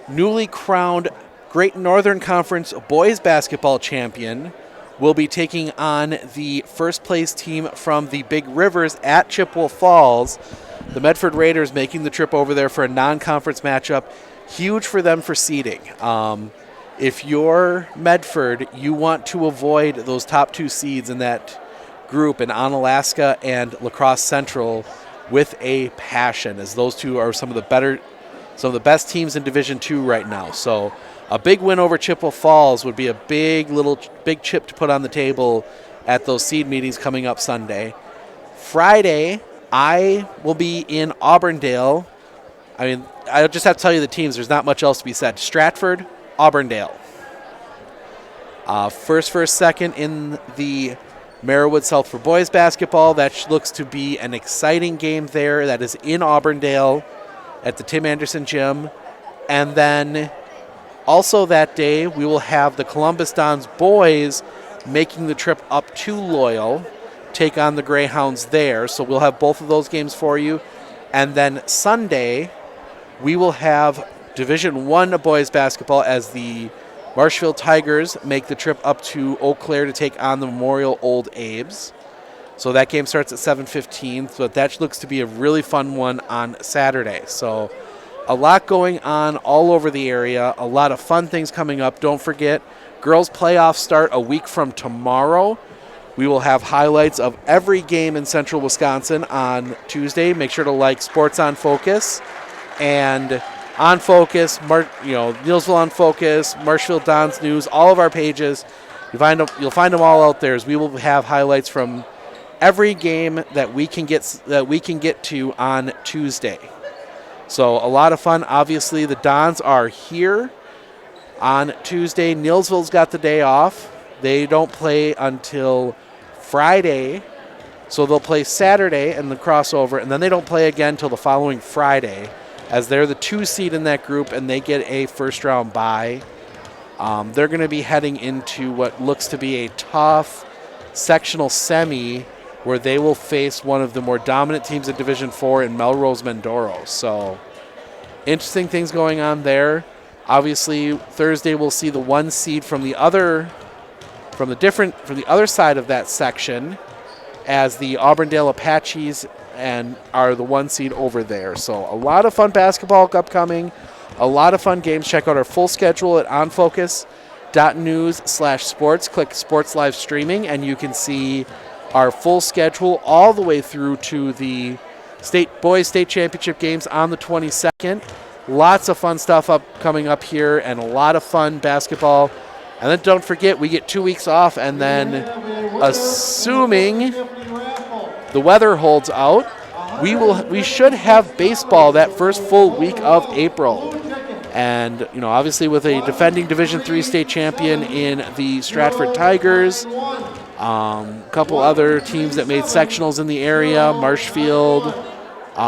newly crowned Great Northern Conference boys basketball champion will be taking on the first place team from the Big Rivers at Chippewa Falls. The Medford Raiders making the trip over there for a non-conference matchup. Huge for them for seeding. If you're Medford, you want to avoid those top two seeds in that group in Onalaska and La Crosse Central with a passion, as those two are some of the best teams in Division II right now. So a big win over Chippewa Falls would be a big chip to put on the table at those seed meetings coming up Sunday. Friday, I will be in Auburndale. I mean, I'll just have to tell you the teams. There's not much else to be said. Stratford, Auburndale. First versus second in the Merrillwood South for boys basketball. That looks to be an exciting game there. That is in Auburndale at the Tim Anderson Gym. And then also that day, we will have the Columbus Dons boys making the trip up to Loyal, take on the Greyhounds there. So we'll have both of those games for you. And then Sunday, we will have Division I boys basketball as the Marshfield Tigers make the trip up to Eau Claire to take on the Memorial Old Abes. So that game starts at 7:15, but that looks to be a really fun one on Saturday. So a lot going on all over the area, a lot of fun things coming up. Don't forget, girls playoffs start a week from tomorrow. We will have highlights of every game in Central Wisconsin on Tuesday. Make sure to like Sports on Focus and On Focus, Neillsville On Focus, Marshfield Dons News, all of our pages. You'll find them all out there, as we will have highlights from every game that we can get to on Tuesday. So a lot of fun. Obviously, the Dons are here on Tuesday. Neillsville's got the day off. They don't play until Friday, so they'll play Saturday and the crossover, and then they don't play again until the following Friday, as they're the 2 seed in that group and they get a first-round bye. They're going to be heading into what looks to be a tough sectional semi where they will face one of the more dominant teams in Division IV in Melrose Mindoro. So interesting things going on there. Obviously, Thursday we'll see the 1 seed from the other side of that section, as the Auburndale Apaches and are the 1 seed over there. So a lot of fun basketball upcoming, a lot of fun games. Check out our full schedule at onfocus.news/sports. Click Sports Live Streaming, and you can see our full schedule all the way through to the boys state championship games on the 22nd. Lots of fun stuff coming up here, and a lot of fun basketball. And then don't forget, we get 2 weeks off, and then assuming the weather holds out, we should have baseball that first full week of April. And obviously with a defending Division III state champion in the Stratford Tigers, a couple other teams that made sectionals in the area, Marshfield. We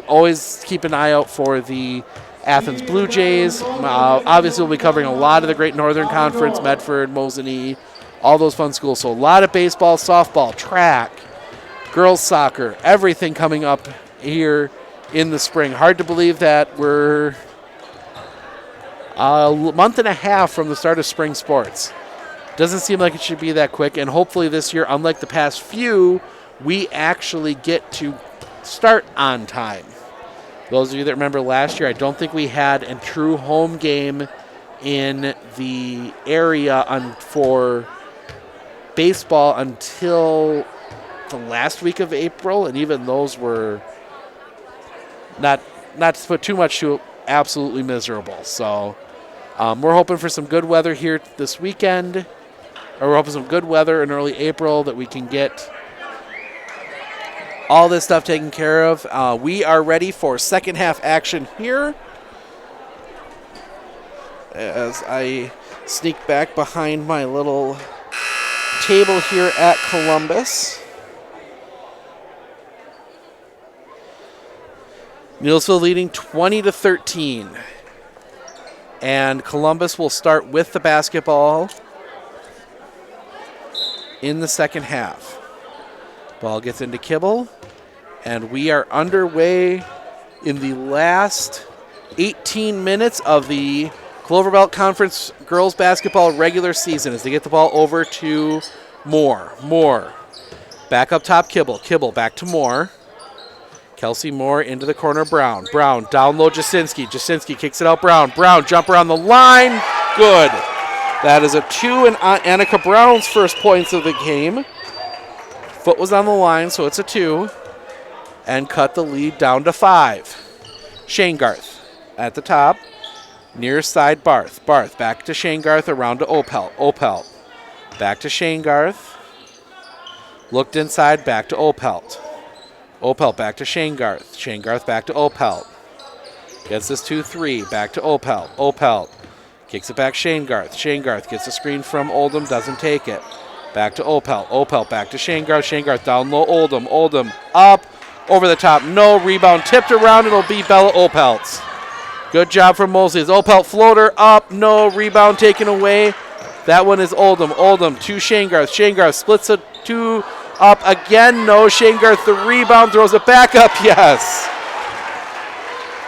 always keep an eye out for the Athens Blue Jays. Obviously, we'll be covering a lot of the Great Northern Conference, Medford, Mosinee, all those fun schools. So a lot of baseball, softball, track, girls soccer, everything coming up here in the spring. Hard to believe that we're a month and a half from the start of spring sports. Doesn't seem like it should be that quick, and hopefully this year, unlike the past few, we actually get to start on time. Those of you that remember last year, I don't think we had a true home game in the area for baseball until the last week of April, and even those were not to put too much to it, absolutely miserable. So we're hoping for some good weather here this weekend, or we're hoping some good weather in early April that we can get all this stuff taken care of. We are ready for second half action here. As I sneak back behind my little table here at Columbus. Neillsville leading 20-13. And Columbus will start with the basketball in the second half. Ball gets into Kibble, and we are underway in the last 18 minutes of the Cloverbelt Conference girls basketball regular season as they get the ball over to Moore. Moore back up top, Kibble. Kibble back to Moore. Kelsey Moore into the corner, Brown. Brown down low, Jasinski. Jasinski kicks it out, Brown. Brown jumper on the line. Good. That is a 2 and Annika Brown's first points of the game. Foot was on the line, so it's a 2. And cut the lead down to 5. Shane Garth at the top. Near side, Barth. Barth back to Shane Garth, around to Opelt. Opelt back to Shane Garth. Looked inside, back to Opelt. Opelt back to Shane Garth. Shane Garth back to Opelt. Gets this 2-3, back to Opelt. Opelt kicks it back, Shane Garth. Shane Garth gets a screen from Oldham, doesn't take it. Back to Opelt. Opelt back to Shane Garth. Shane Garth down low, Oldham. Oldham up, over the top, no rebound, tipped around, it'll be Bella Opelt's. Good job from Mosley. Opelt floater up, no rebound taken away. That one is Oldham. Oldham to Shane Garth. Shane Garth splits it 2 up again, no. Shane Garth the rebound, throws it back up, yes.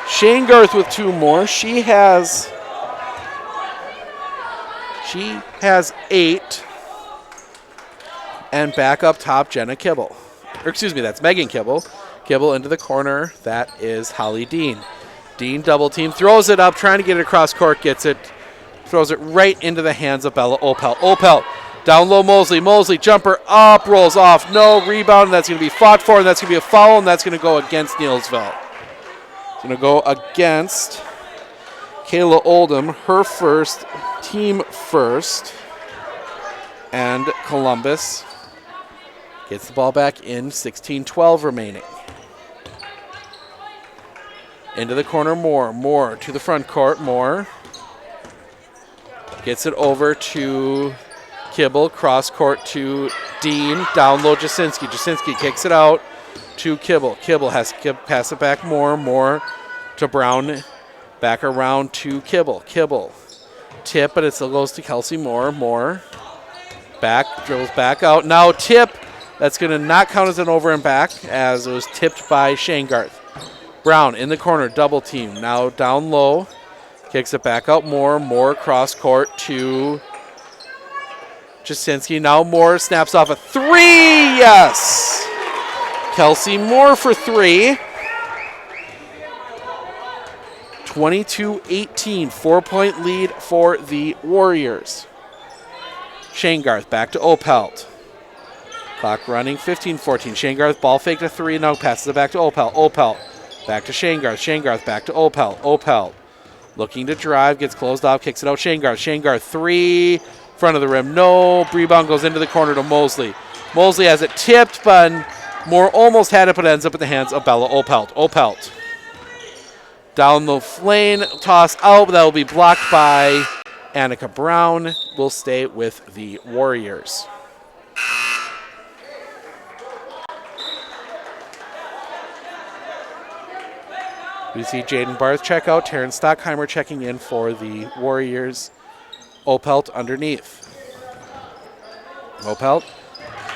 Shane Garth with 2 more. She has 8. And back up top, Jenna Kibble. Or excuse me, that's Megan Kibble. Kibble into the corner, that is Holly Dean. Dean double team, throws it up, trying to get it across court, gets it, throws it right into the hands of Bella Opelt. Opelt down low, Mosley. Mosley jumper up, rolls off, no rebound, and that's going to be fought for, and that's going to be a foul, and that's going to go against Neillsville. It's going to go against Kayla Oldham, her first, team first, and Columbus gets the ball back in, 16-12 remaining. Into the corner, Moore. Moore to the front court, Moore. Gets it over to Kibble, cross court to Dean, down low, Jasinski. Jasinski kicks it out to Kibble. Kibble has to pass it back, Moore. Moore to Brown, back around to Kibble. Kibble tip, but it still goes to Kelsey Moore. Moore back, dribbles back out. Now tip, that's going to not count as an over and back as it was tipped by Shane Garth. Brown in the corner, double team. Now down low, kicks it back out Moore. Moore cross court to Jasinski. Now Moore snaps off a 3. Yes! Kelsey Moore for 3. 22-18, 4-point lead for the Warriors. Shane Garth back to Opelt. Clock running, 15-14. Shane Garth ball fake to 3, now passes it back to Opelt. Opelt back to Shane Garth. Shane Garth back to Opelt. Opelt looking to drive, gets closed off, kicks it out. Shane Garth. Shane Garth 3, front of the rim, no. Rebound goes into the corner to Mosley. Mosley has it tipped, but Moore almost had it, but ends up in the hands of Bella Opelt. Opelt down the lane, toss out, but that will be blocked by Annika Brown. Will stay with the Warriors. We see Jaden Barth check out, Terrence Stockheimer checking in for the Warriors. Opelt underneath. Opelt.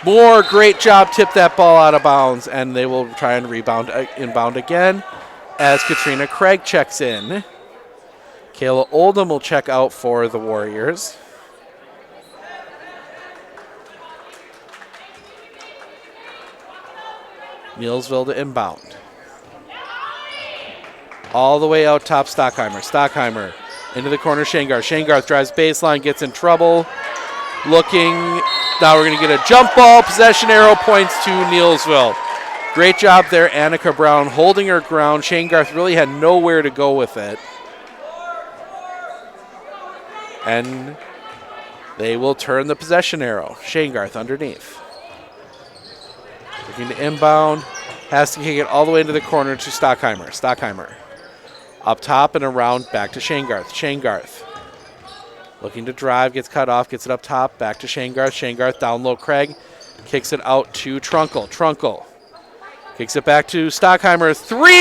More, great job, tip that ball out of bounds, and they will try and rebound inbound again as Katrina Craig checks in. Kayla Oldham will check out for the Warriors. Neilsville to inbound. All the way out top, Stockheimer. Stockheimer into the corner, Shangarth. Shangarth drives baseline, gets in trouble. Looking, now we're going to get a jump ball. Possession arrow points to Neilsville. Great job there, Annika Brown holding her ground. Shangarth really had nowhere to go with it. And they will turn the possession arrow. Shangarth underneath. Looking to inbound. Has to kick it all the way into the corner to Stockheimer. Stockheimer. Up top and around, back to Shangarth. Shangarth. Looking to drive, gets cut off, gets it up top, back to Shangarth. Shangarth down low, Craig. Kicks it out to Trunkle. Trunkle. Kicks it back to Stockheimer. 3,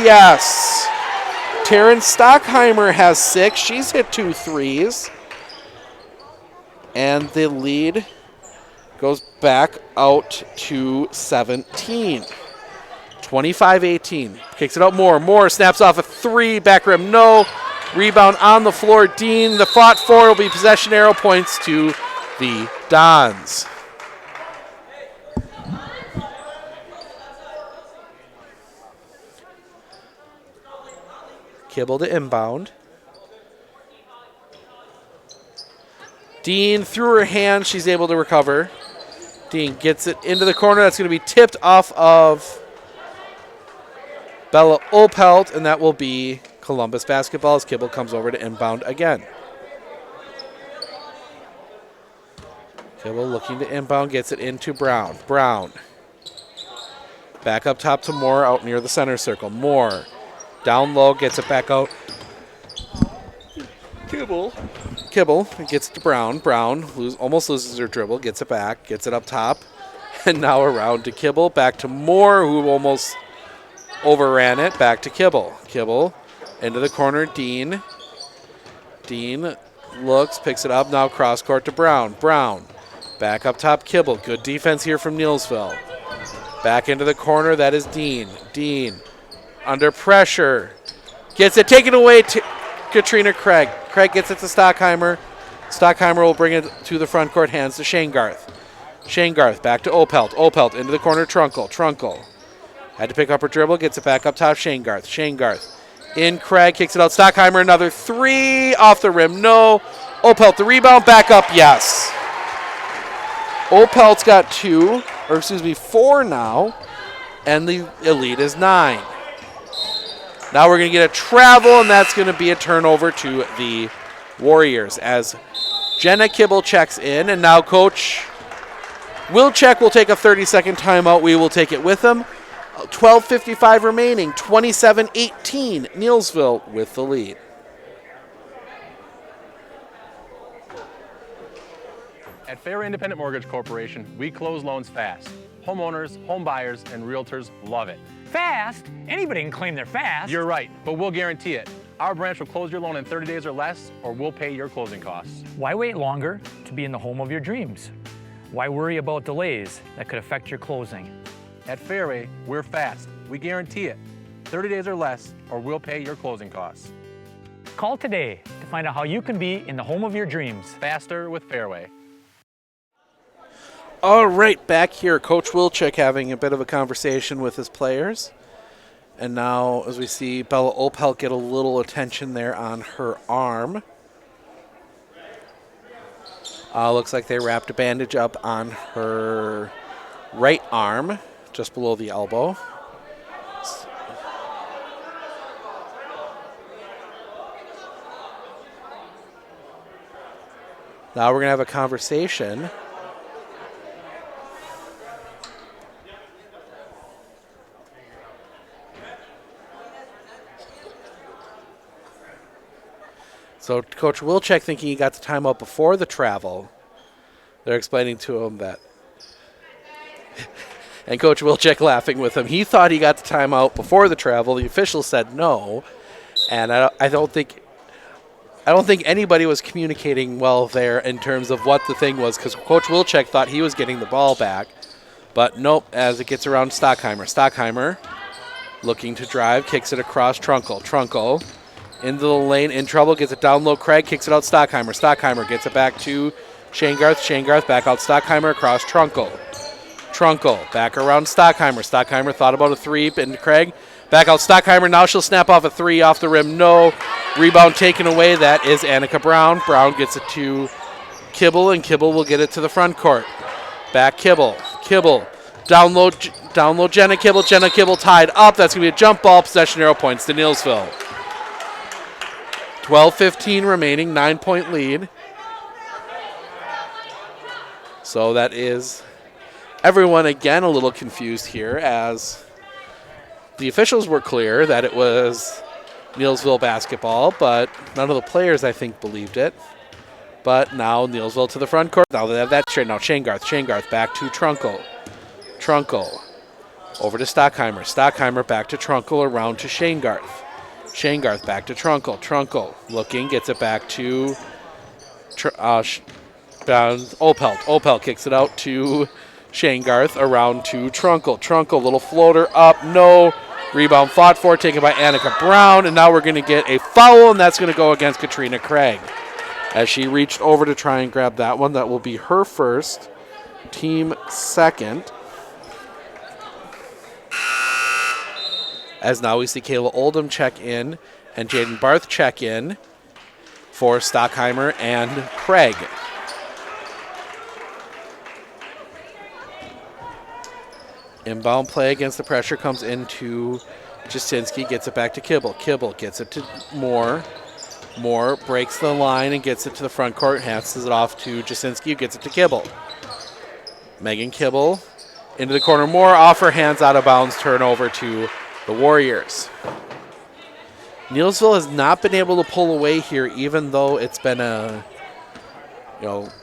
yes! Taryn Stockheimer has 6. She's hit 2 threes. And the lead goes back out to 17. 25-18. Kicks it out more. Moore snaps off a 3. Back rim, no. Rebound on the floor. Dean, the fought for will be possession arrow points to the Dons. Kibble to inbound. Dean through her hand. She's able to recover. Dean gets it into the corner. That's going to be tipped off of Bella Opelt, and that will be Columbus basketball as Kibble comes over to inbound again. Kibble looking to inbound, gets it into Brown. Brown. Back up top to Moore out near the center circle. Moore down low, gets it back out. Kibble gets it to Brown. Brown almost loses her dribble, gets it back, gets it up top. And now around to Kibble, back to Moore, who almost overran it, back to Kibble. Kibble into the corner, Dean. Dean looks, picks it up, now cross court to Brown. Brown, back up top, Kibble. Good defense here from Neilsville. Back into the corner, that is Dean. Dean under pressure. Gets it taken away to Katrina Craig. Craig gets it to Stockheimer. Stockheimer will bring it to the front court, hands to Shangarth. Shangarth back to Opelt. Opelt into the corner, Trunkle. Trunkle had to pick up her dribble, gets it back up top, Shangarth. Shangarth in Craig, kicks it out. Stockheimer, another 3 off the rim, no. Opelt the rebound, back up, yes. Opelt's got 4 now, and the lead is 9. Now we're going to get a travel, and that's going to be a turnover to the Warriors as Jenna Kibble checks in, and now Coach Wilczek will take a 30-second timeout. We will take it with him. 12:55 remaining, 27-18. Neilsville with the lead. At Fairway Independent Mortgage Corporation, we close loans fast. Homeowners, home buyers, and realtors love it. Fast? Anybody can claim they're fast. You're right, but we'll guarantee it. Our branch will close your loan in 30 days or less, or we'll pay your closing costs. Why wait longer to be in the home of your dreams? Why worry about delays that could affect your closing? At Fairway, we're fast. We guarantee it. 30 days or less, or we'll pay your closing costs. Call today to find out how you can be in the home of your dreams. Faster with Fairway. All right, back here, Coach Wilczek having a bit of a conversation with his players. And now, as we see Bella Opelt get a little attention there on her arm. Looks like they wrapped a bandage up on her right arm, just below the elbow. Now we're going to have a conversation. So Coach Wilczek, thinking he got the timeout before the travel, they're explaining to him that, and Coach Wilczek laughing with him, he thought he got the timeout before the travel. The official said no, and I don't think I don't think anybody was communicating well there in terms of what the thing was, because Coach Wilczek thought he was getting the ball back. But nope, as it gets around Stockheimer. Stockheimer looking to drive, kicks it across Trunkel. Trunkel into the lane, in trouble, gets it down low. Craig kicks it out Stockheimer. Stockheimer gets it back to Shane Garth. Shane Garth back out Stockheimer across Trunkel. Trunkel back around Stockheimer. Stockheimer thought about a three, and Craig back out Stockheimer. Now she'll snap off a three off the rim. No. Rebound taken away. That is Annika Brown. Brown gets it to Kibble, and Kibble will get it to the front court. Back Kibble. Kibble. Down low Jenna Kibble. Jenna Kibble tied up. That's going to be a jump ball. Possession arrow points to Neilsville. 12:15 remaining. 9-point lead. So that is everyone again a little confused here, as the officials were clear that it was Neilsville basketball, but none of the players, I think, believed it. But now Neilsville to the front court. Now they have that straight. Now Shane Garth back to Trunkel. Trunkel over to Stockheimer. Stockheimer back to Trunkel, around to Shane Garth. Shane Garth back to Trunkel. Trunkel looking, gets it back to Opelt. Opelt kicks it out to Shane Garth, around to Trunkel. Trunkel, little floater up, no. Rebound fought for, taken by Annika Brown, and now we're going to get a foul, and that's going to go against Katrina Craig. As she reached over to try and grab that one, that will be her first, team second. As now we see Kayla Oldham check in and Jaden Barth check in for Stockheimer and Craig. Inbound play against the pressure comes into Jasinski, gets it back to Kibble. Kibble gets it to Moore. Moore breaks the line and gets it to the front court, passes it off to Jasinski, who gets it to Kibble. Megan Kibble into the corner. Moore off her hands, out of bounds, turnover to the Warriors. Neilsville has not been able to pull away here, even though it's been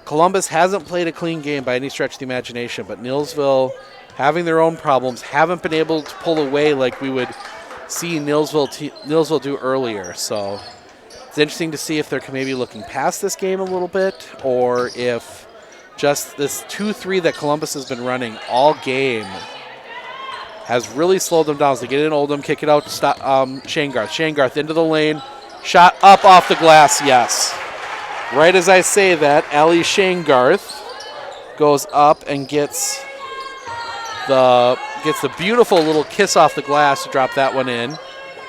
Columbus hasn't played a clean game by any stretch of the imagination, but Neilsville, having their own problems, haven't been able to pull away like we would see Neilsville do earlier. So it's interesting to see if they're maybe looking past this game a little bit, or if just this 2-3 that Columbus has been running all game has really slowed them down. So they get in Oldham, kick it out to Shane Garth. Shane Garth into the lane. Shot up off the glass, yes. Right as I say that, Allie Shane Garth goes up and gets the beautiful little kiss off the glass to drop that one in,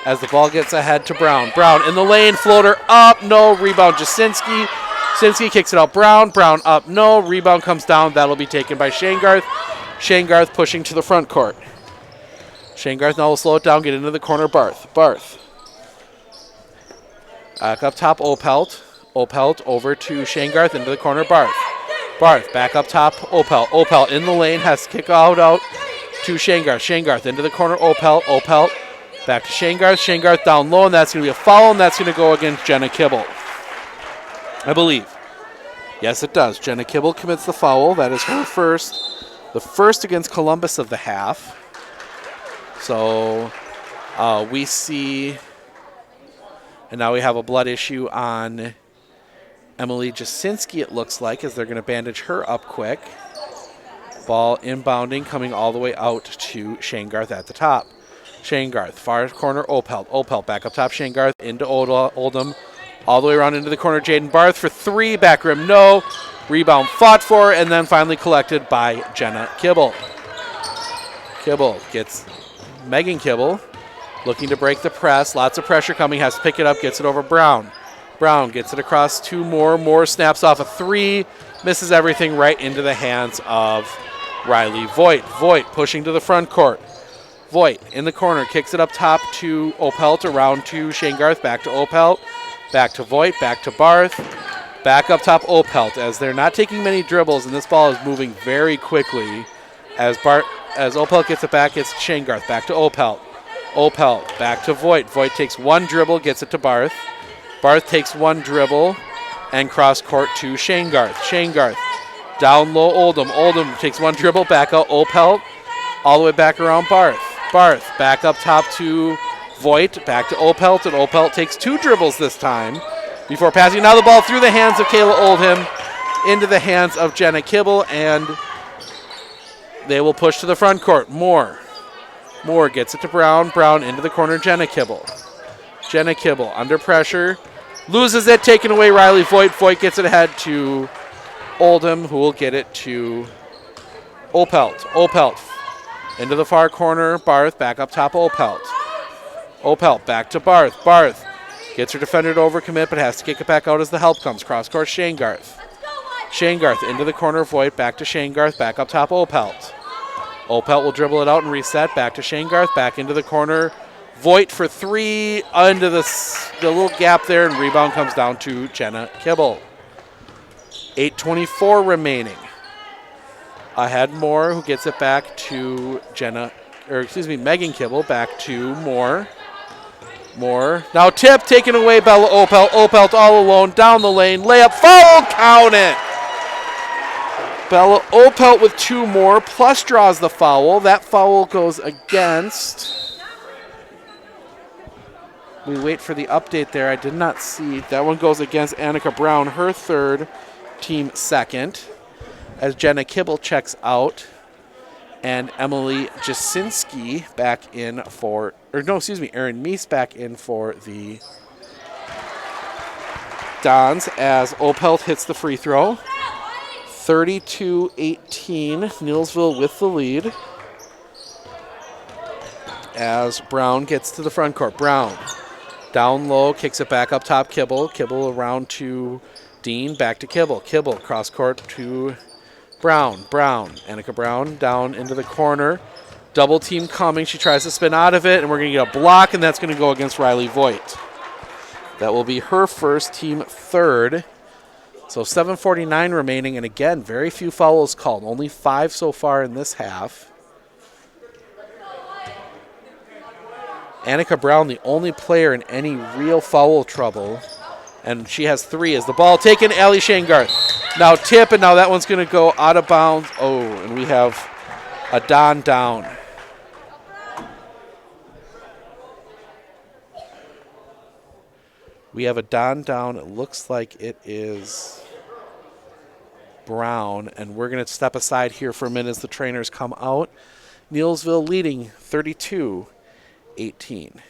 as the ball gets ahead to Brown. Brown in the lane, floater up, no. Rebound Jasinski. Jasinski kicks it out. Brown up, no. Rebound comes down. That'll be taken by Shane Garth. Shane Garth pushing to the front court. Shane Garth now will slow it down, get into the corner. Barth. Back up top, Opelt. Opelt over to Shane Garth, into the corner. Barth back up top, Opelt in the lane, has to kick out to Shane Garth. Shane Garth into the corner, Opelt back to Shane Garth. Shane Garth down low, and that's going to be a foul, and that's going to go against Jenna Kibble, I believe. Yes, it does. Jenna Kibble commits the foul. That is her first. The first against Columbus of the half. So we see, and now we have a blood issue on Emily Jasinski, it looks like, as they're going to bandage her up quick. Ball inbounding, coming all the way out to Shane Garth at the top. Shane Garth, far corner, Opelt back up top, Shane Garth into Oldham, all the way around into the corner, Jaden Barth for three, back rim, no. Rebound fought for, and then finally collected by Jenna Kibble. Kibble gets Megan Kibble looking to break the press. Lots of pressure coming. Has to pick it up. Gets it over Brown. Brown gets it across to Moore. Moore snaps off a three. Misses everything right into the hands of Riley Voigt. Voigt pushing to the front court. Voigt in the corner. Kicks it up top to Opelt. Around to Shane Garth. Back to Opelt. Back to Voigt. Back to Barth. Back up top Opelt, as they're not taking many dribbles, and this ball is moving very quickly. As Opelt gets it back, it's Shane Garth. Back to Opelt. Opelt back to Voigt. Voigt takes one dribble, gets it to Barth. Barth takes one dribble and cross court to Shane Garth. Shane Garth down low, Oldham. Oldham takes one dribble, back out Opelt, all the way back around Barth. Barth back up top to Voigt, back to Opelt, and Opelt takes two dribbles this time before passing. Now the ball through the hands of Kayla Oldham into the hands of Jenna Kibble, and they will push to the front court. Moore gets it to Brown. Brown into the corner, Jenna Kibble. Jenna Kibble under pressure. Loses it, taken away Riley Voigt. Voigt gets it ahead to Oldham, who will get it to Opelt. Opelt into the far corner. Barth back up top, Opelt. Opelt back to Barth. Barth gets her defender to overcommit, but has to kick it back out as the help comes. Cross court, Shanegarth. Shanegarth into the corner, Voigt back to Shanegarth, back up top, Opelt. Opelt will dribble it out and reset, back to Shanegarth, back into the corner. Voigt for three, into the little gap there, and rebound comes down to Jenna Kibble. 8:24 remaining. Ahead Moore, who gets it back to Megan Kibble, back to Moore. Moore, now tip, taken away, Bella Opelt. Opelt all alone, down the lane, layup, foul, count it. Bella Opelt with 2 more, plus draws the foul. That foul goes against. We wait for the update there. I did not see. That one goes against Annika Brown, her third, team second, as Jenna Kibble checks out. And Emily Jasinski back in for, Erin Meese back in for the Dons as Opelt hits the free throw. 32-18, Neillsville with the lead. As Brown gets to the front court. Brown down low, kicks it back up top, Kibble. Kibble around to Dean, back to Kibble. Kibble cross court to Brown. Annika Brown down into the corner. Double team coming. She tries to spin out of it, and we're going to get a block, and that's going to go against Riley Voigt. That will be her first, team third. So 7:49 remaining, and again, very few fouls called. Only 5 so far in this half. Annika Brown, the only player in any real foul trouble, and she has 3 as the ball taken. Allie Shanegarth. Now tip, and now that one's going to go out of bounds. Oh, and we have a Don down. We have a Don down. It looks like it is Brown, and we're going to step aside here for a minute as the trainers come out. Neillsville leading 32-18.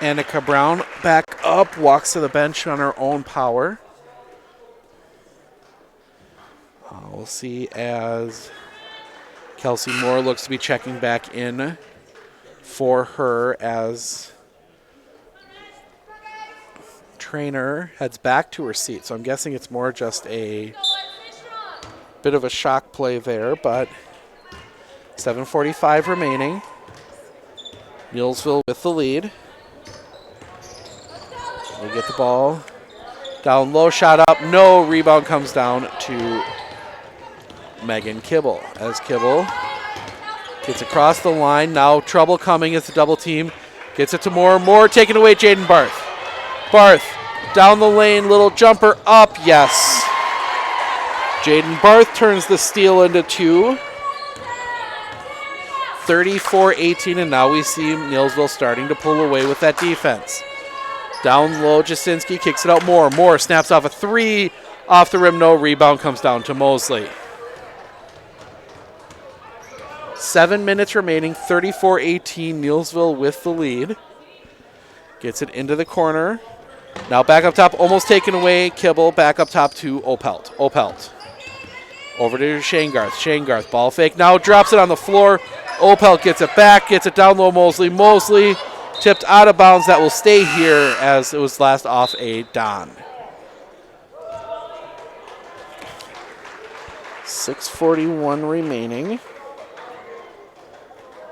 Annika Brown back up, walks to the bench on her own power. We'll see as Kelsey Moore looks to be checking back in for her as trainer heads back to her seat. So I'm guessing it's more just a bit of a shock play there, but 7:45 remaining. Neillsville with the lead. We get the ball down low, shot up, no. Rebound comes down to Megan Kibble as Kibble gets across the line. Now trouble coming as the double team. Gets it to Moore. Moore taking away Jaden Barth. Barth down the lane, little jumper up, yes. Jaden Barth turns the steal into 2. 34-18, and now we see Neillsville starting to pull away with that defense. Down low, Jasinski kicks it out more. Moore snaps off a 3. Off the rim, no. Rebound comes down to Mosley. 7 minutes remaining, 34-18. Neillsville with the lead. Gets it into the corner. Now back up top, almost taken away. Kibble back up top to Opelt. Opelt. Over to Shanegarth. Shanegarth, ball fake. Now drops it on the floor. Opelt gets it back, gets it down low. Mosley. Mosley tipped out of bounds. That will stay here as it was last off a Don. 6:41 remaining.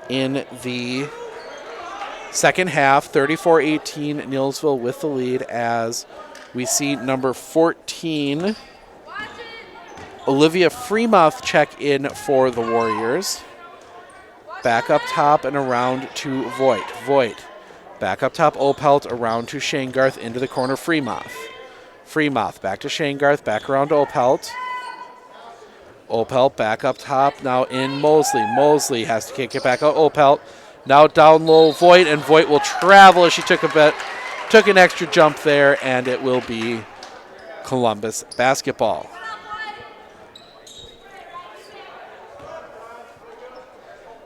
in the second half. 34-18, Neillsville with the lead as we see number 14, Olivia Fremouth, check in for the Warriors. Back up top and around to Voigt. Voigt. Back up top, Opelt, around to Shanegarth, into the corner, Fremouth. Fremouth, back to Shanegarth, back around to Opelt. Opelt back up top, now in Mosley. Mosley has to kick it back out, Opelt. Now down low, Voigt, and Voigt will travel as she took an extra jump there, and it will be Columbus basketball.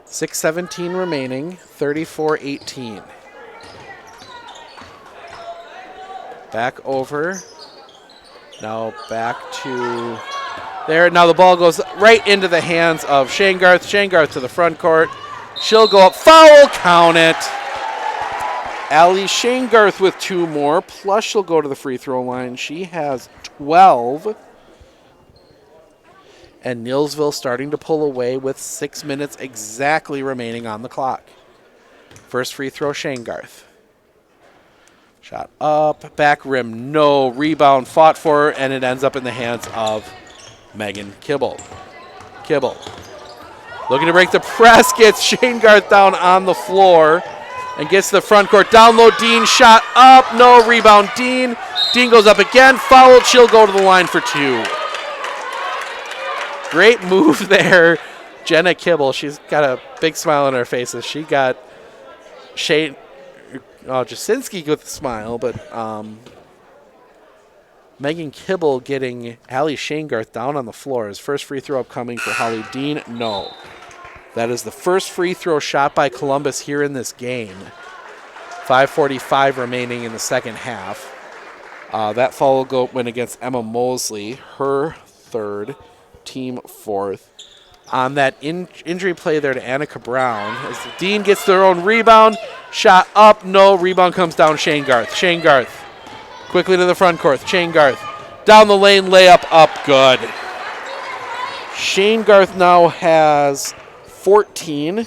.6:17 remaining, 34-18. Back over. Now back to there. Now the ball goes right into the hands of Shanegarth. Shanegarth to the front court. She'll go up. Foul, count it. Allie Shanegarth with 2 more, plus she'll go to the free throw line. She has 12. And Neillsville starting to pull away with 6 minutes exactly remaining on the clock. First free throw, Shanegarth. Shot up, back rim, no. Rebound fought for, and it ends up in the hands of Megan Kibble. Kibble looking to break the press, gets Shanegarth down on the floor and gets to the front court. Down low, Dean, shot up, no. Rebound, Dean. Dean goes up again, fouled. She'll go to the line for 2. Great move there. Jenna Kibble, she's got a big smile on her face as she got Jasinski with a smile, but Megan Kibble getting Allie Shanegarth down on the floor. His first free throw upcoming for Holly Dean. No. That is the first free throw shot by Columbus here in this game. 5:45 remaining in the second half. That foul went against Emma Mosley, her 3rd, team 4th. On that injury play there to Annika Brown, as Dean gets their own rebound, shot up, no. Rebound comes down, Shanegarth. Shanegarth quickly to the front court. Shanegarth down the lane, layup up, good. Shanegarth now has 14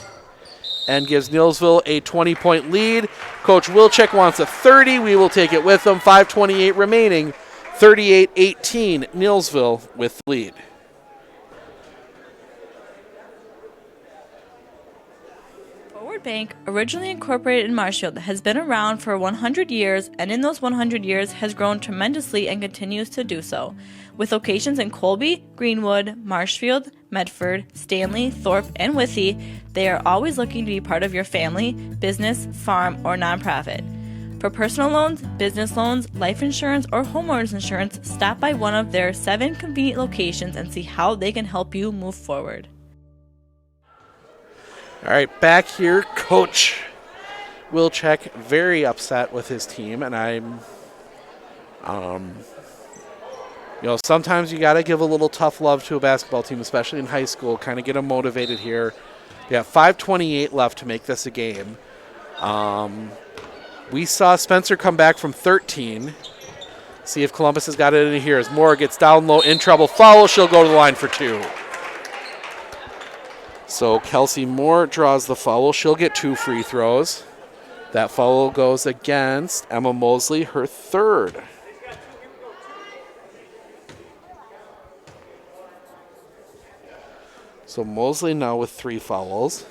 and gives Neillsville a 20-point lead. Coach Wilczek wants a 30. We will take it with them. 5:28 remaining. 38-18, Neillsville with the lead. Bank, originally incorporated in Marshfield, has been around for 100 years and in those 100 years has grown tremendously and continues to do so. With locations in Colby, Greenwood, Marshfield, Medford, Stanley, Thorpe, and Withee, they are always looking to be part of your family, business, farm, or nonprofit. For personal loans, business loans, life insurance, or homeowners insurance, stop by one of their 7 convenient locations and see how they can help you move forward. All right, back here, Coach Wilczek very upset with his team, and I'm, sometimes you got to give a little tough love to a basketball team, especially in high school, kind of get them motivated here. Yeah, 5:28 left to make this a game. We saw Spencer come back from 13. See if Columbus has got it in here. As Moore gets down low, in trouble, foul, she'll go to the line for 2. So Kelsey Moore draws the foul. She'll get 2 free throws. That foul goes against Emma Mosley, her 3rd. So Mosley now with 3 fouls.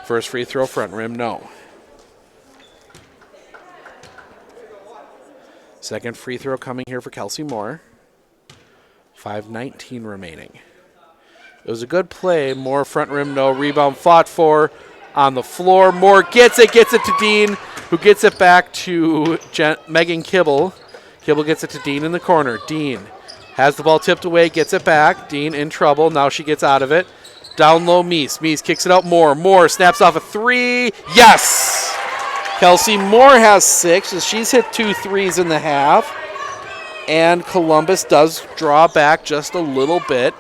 First free throw, front rim, no. Second free throw coming here for Kelsey Moore. 5:19 remaining. It was a good play. Moore front rim, no. Rebound fought for on the floor. Moore gets it to Dean, who gets it back to Megan Kibble. Kibble gets it to Dean in the corner. Dean has the ball tipped away, gets it back. Dean in trouble. Now she gets out of it. Down low, Meese. Meese kicks it out. Moore snaps off a 3. Yes! Kelsey Moore has 6 as she's hit 2 threes in the half. And Columbus does draw back just a little bit.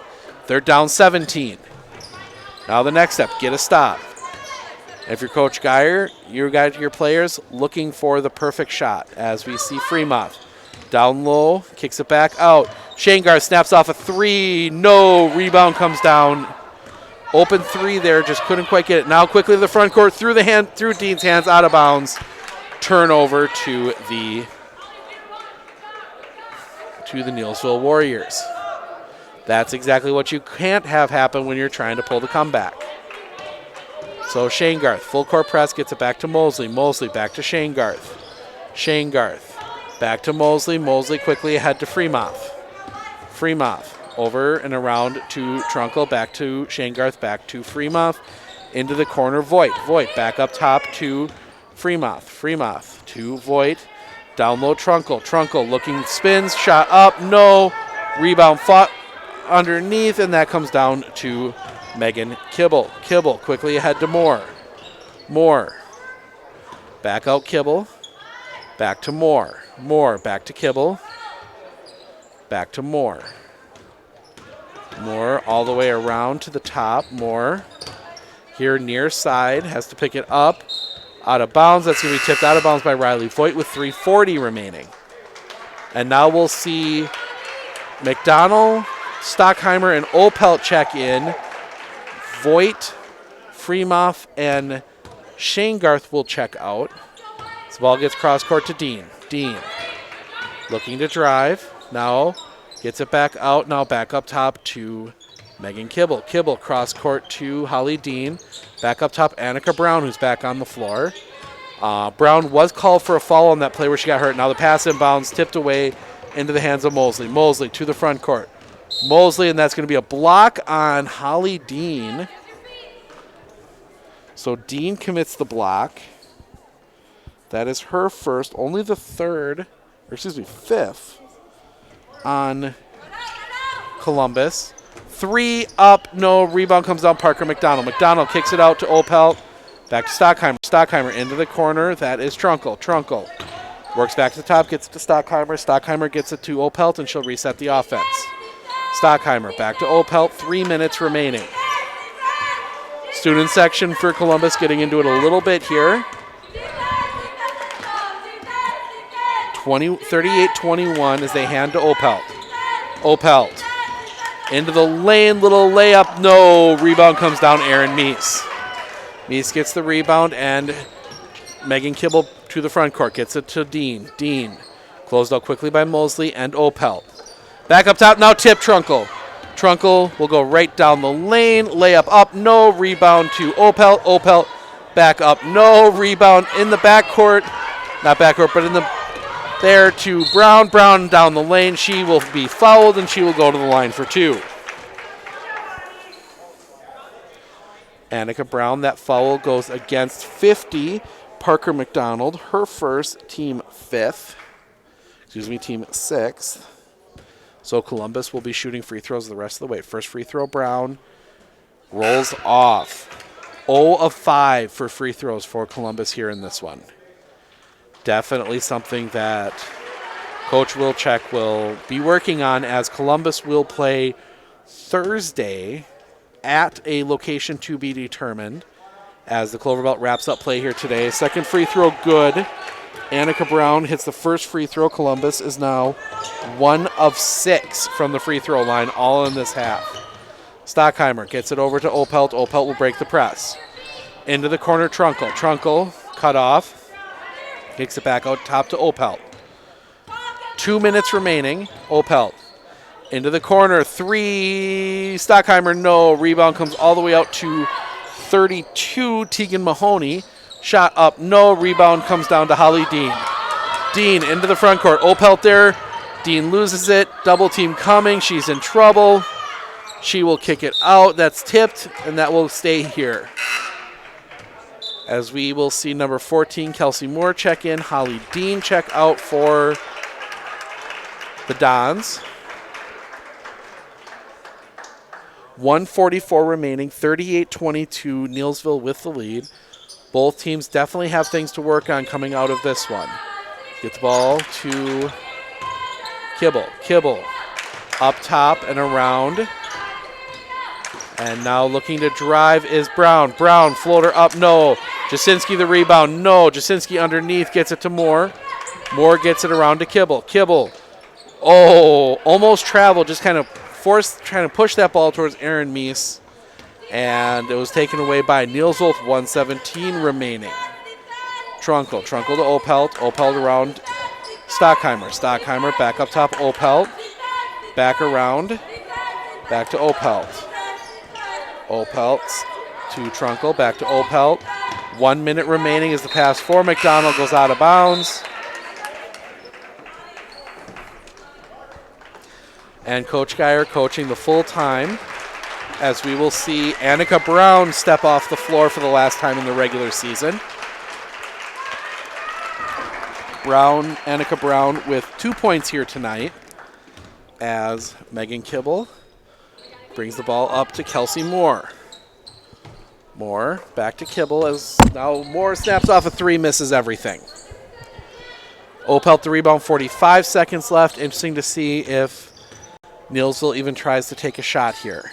They're down 17. Now the next step, get a stop. If you're Coach Geyer, you got your players looking for the perfect shot as we see Fremont. Down low, kicks it back out. Shanegarth snaps off a 3. No, rebound comes down Open three there, just couldn't quite get it. Now quickly to the front court, through Dean's hands, out of bounds. Turnover to the Neilsville Warriors. That's exactly what you can't have happen when you're trying to pull the comeback. So Shane Garth, full court press, gets it back to Mosley. Mosley back to Shane Garth. Shane Garth back to Mosley. Mosley quickly ahead to Fremoth. Fremoth over and around to Trunkle, back to Shane Garth, back to Fremoth. Into the corner, Voigt. Voigt back up top to Fremoth. Fremoth to Voigt. Down low, Trunkle. Trunkle looking, spins, shot up, no. Rebound fought underneath, and that comes down to Megan Kibble. Kibble quickly ahead to Moore. Moore. Back out Kibble. Back to Moore. Moore back to Kibble. Back to Moore. Moore all the way around to the top. Moore here near side has to pick it up. Out of bounds. That's going to be tipped out of bounds by Riley Voigt with 3:40 remaining. And now we'll see McDonald, Stockheimer, and Opelt check in. Voigt, Fremoth, and Shane Garth will check out. This ball gets cross court to Dean. Dean looking to drive. Now gets it back out. Now back up top to Megan Kibble. Kibble cross court to Holly Dean. Back up top, Annika Brown, who's back on the floor. Brown was called for a foul on that play where she got hurt. Now the pass inbounds, tipped away into the hands of Mosley. Mosley to the front court. Mosley, and that's going to be a block on Holly Dean. So Dean commits the block. That is her first, only the fifth on Columbus. 3 up, no. Rebound comes down, Parker McDonald. McDonald kicks it out to Opelt. Back to Stockheimer. Stockheimer into the corner. That is Trunkle. Trunkle works back to the top, gets it to Stockheimer. Stockheimer gets it to Opelt, and she'll reset the offense. Stockheimer back to Opelt. 3 minutes remaining. Student section for Columbus getting into it a little bit here. 38-21 as they hand to Opelt. Opelt into the lane, little layup, no. Rebound comes down, Aaron Meese. Meese gets the rebound, and Megan Kibble to the front court, gets it to Dean. Dean closed out quickly by Mosley and Opelt. Back up top, now tip Trunkle. Trunkle will go right down the lane, layup up, no. Rebound to Opelt. Opelt back up, no. Rebound in the backcourt, not backcourt, but in the there to Brown. Brown down the lane. She will be fouled, and she will go to the line for 2. Annika Brown, that foul goes against 50. Parker McDonald, her first, team 6th. So Columbus will be shooting free throws the rest of the way. First free throw, Brown rolls off. 0 of 5 for free throws for Columbus here in this one. Definitely something that Coach Wilczek will be working on, as Columbus will play Thursday at a location to be determined as the Cloverbelt wraps up play here today. Second free throw good. Annika Brown hits the first free throw. Columbus is now 1 of 6 from the free throw line, all in this half. Stockheimer gets it over to Opelt. Opelt will break the press. Into the corner, Trunkle. Trunkle cut off. Kicks it back out top to Opelt. 2 minutes remaining. Opelt into the corner. 3. Stockheimer, no. Rebound comes all the way out to 32. Tegan Mahoney. Shot up, no. Rebound comes down to Holly Dean. Dean into the front court. Opelt there. Dean loses it. Double team coming. She's in trouble. She will kick it out. That's tipped, and that will stay here. As we will see number 14, Kelsey Moore, check in. Holly Dean check out for the Dons. 1:44 remaining, 38-22, Neilsville with the lead. Both teams definitely have things to work on coming out of this one. Get the ball to Kibble. Kibble up top and around. And now looking to drive is Brown. Brown, floater up, no. Jasinski the rebound, no. Jasinski underneath, gets it to Moore. Moore gets it around to Kibble. Kibble, oh, almost traveled, just kind of trying to push that ball towards Aaron Meese. And it was taken away by Nielsville with 1:17 remaining. Trunkel to Opelt. Opelt around Stockheimer. Stockheimer back up top, Opelt. Back around. Back to Opelt. Opelt to Trunkel. Back to Opelt. 1 minute remaining as the pass for McDonald goes out of bounds. And Coach Geyer coaching the full time, as we will see Annika Brown step off the floor for the last time in the regular season. Annika Brown with 2 points here tonight, as Megan Kibble brings the ball up to Kelsey Moore. Moore back to Kibble, as now Moore snaps off a three, misses everything. Opelt the rebound, 45 seconds left. Interesting to see if Nielsville even tries to take a shot here.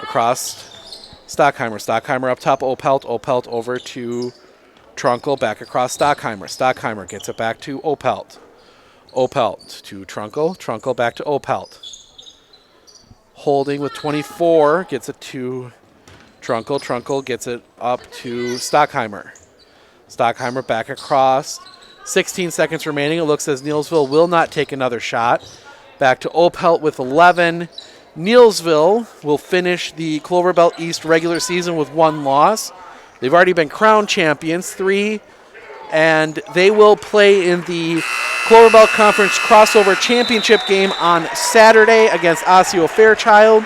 Across Stockheimer. Stockheimer up top, Opelt. Opelt over to Trunkel, back across Stockheimer. Stockheimer gets it back to Opelt. Opelt to Trunkel. Trunkel back to Opelt. Holding with 24, gets it to Trunkel. Trunkel gets it up to Stockheimer. Stockheimer back across. 16 seconds remaining. It looks as Nielsville will not take another shot. Back to Opelt with 11. Nielsville will finish the Cloverbelt East regular season with 1 loss. They've already been crowned champions, 3, and they will play in the Cloverbelt Conference Crossover Championship game on Saturday against Osseo Fairchild.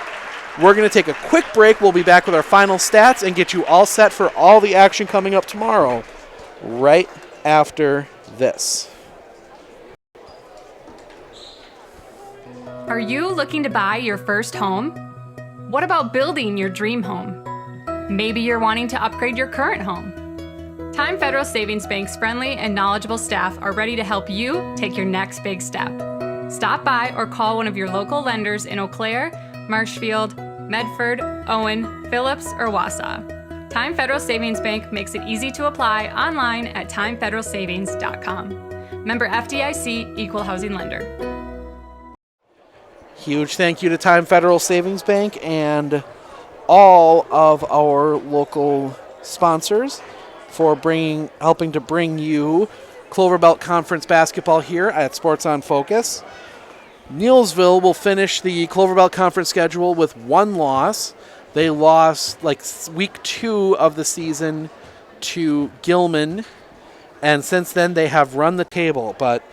We're going to take a quick break. We'll be back with our final stats and get you all set for all the action coming up tomorrow right after this. Are you looking to buy your first home? What about building your dream home? Maybe you're wanting to upgrade your current home. Time Federal Savings Bank's friendly and knowledgeable staff are ready to help you take your next big step. Stop by or call one of your local lenders in Eau Claire, Marshfield, Medford, Owen, Phillips, or Wausau. Time Federal Savings Bank makes it easy to apply online at timefederalsavings.com. Member FDIC, Equal Housing Lender. Huge thank you to Time Federal Savings Bank and all of our local sponsors for helping to bring you Cloverbelt Conference basketball here at Sports on Focus. Nielsville will finish the Cloverbelt Conference schedule with 1 loss. They lost week 2 of the season to Gilman, and since then they have run the table. But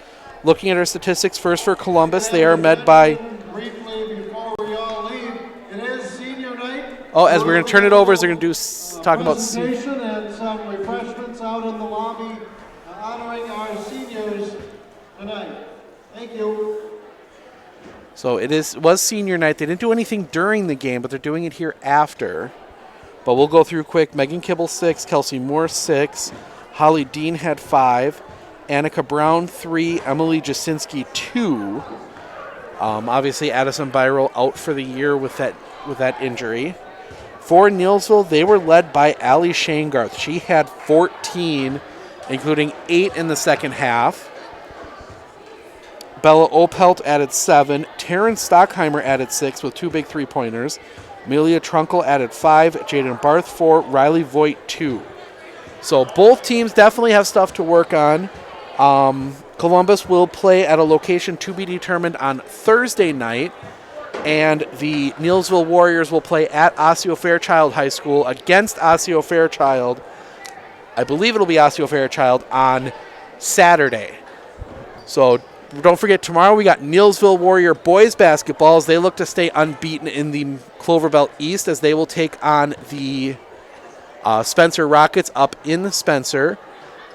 looking at our statistics, first for Columbus, they are led by... Briefly before we all leave, it is senior night. Oh, as we're going to turn it over, as they're going to talk about... Presentation and some refreshments out in the lobby honoring our seniors tonight. Thank you. So it was senior night. They didn't do anything during the game, but they're doing it here after. But we'll go through quick. Megan Kibble, 6. Kelsey Moore, 6. Holly Dean had 5. Annika Brown, 3. Emily Jasinski, 2. Obviously, Addison Byro out for the year with that injury. For Nielsville, they were led by Allie Shangarth. She had 14, including 8 in the second half. Bella Opelt added 7. Taryn Stockheimer added 6 with 2 big three-pointers. Amelia Trunkel added 5. Jaden Barth 4. Riley Voigt 2. So both teams definitely have stuff to work on. Columbus will play at a location to be determined on Thursday night, and the Nielsville Warriors will play at Osseo Fairchild High School against Osseo Fairchild. I believe it'll be Osseo Fairchild on Saturday. So don't forget, tomorrow we got Nielsville Warrior boys basketball as they look to stay unbeaten in the Cloverbelt East, as they will take on the Spencer Rockets up in Spencer.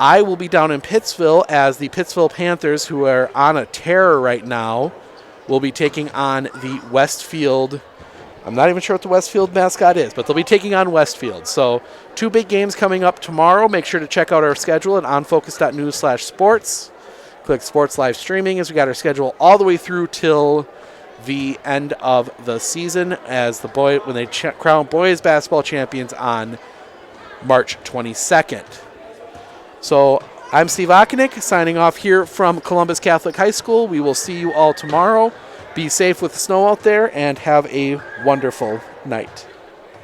I will be down in Pittsville as the Pittsville Panthers, who are on a tear right now, will be taking on the Westfield. I'm not even sure what the Westfield mascot is, but they'll be taking on Westfield. So 2 big games coming up tomorrow. Make sure to check out our schedule at onfocus.news/sports. Click Sports Live Streaming, as we got our schedule all the way through till the end of the season, as when they crown boys basketball champions on March 22nd. So I'm Steve Okonik signing off here from Columbus Catholic High School. We will see you all tomorrow. Be safe with the snow out there and have a wonderful night.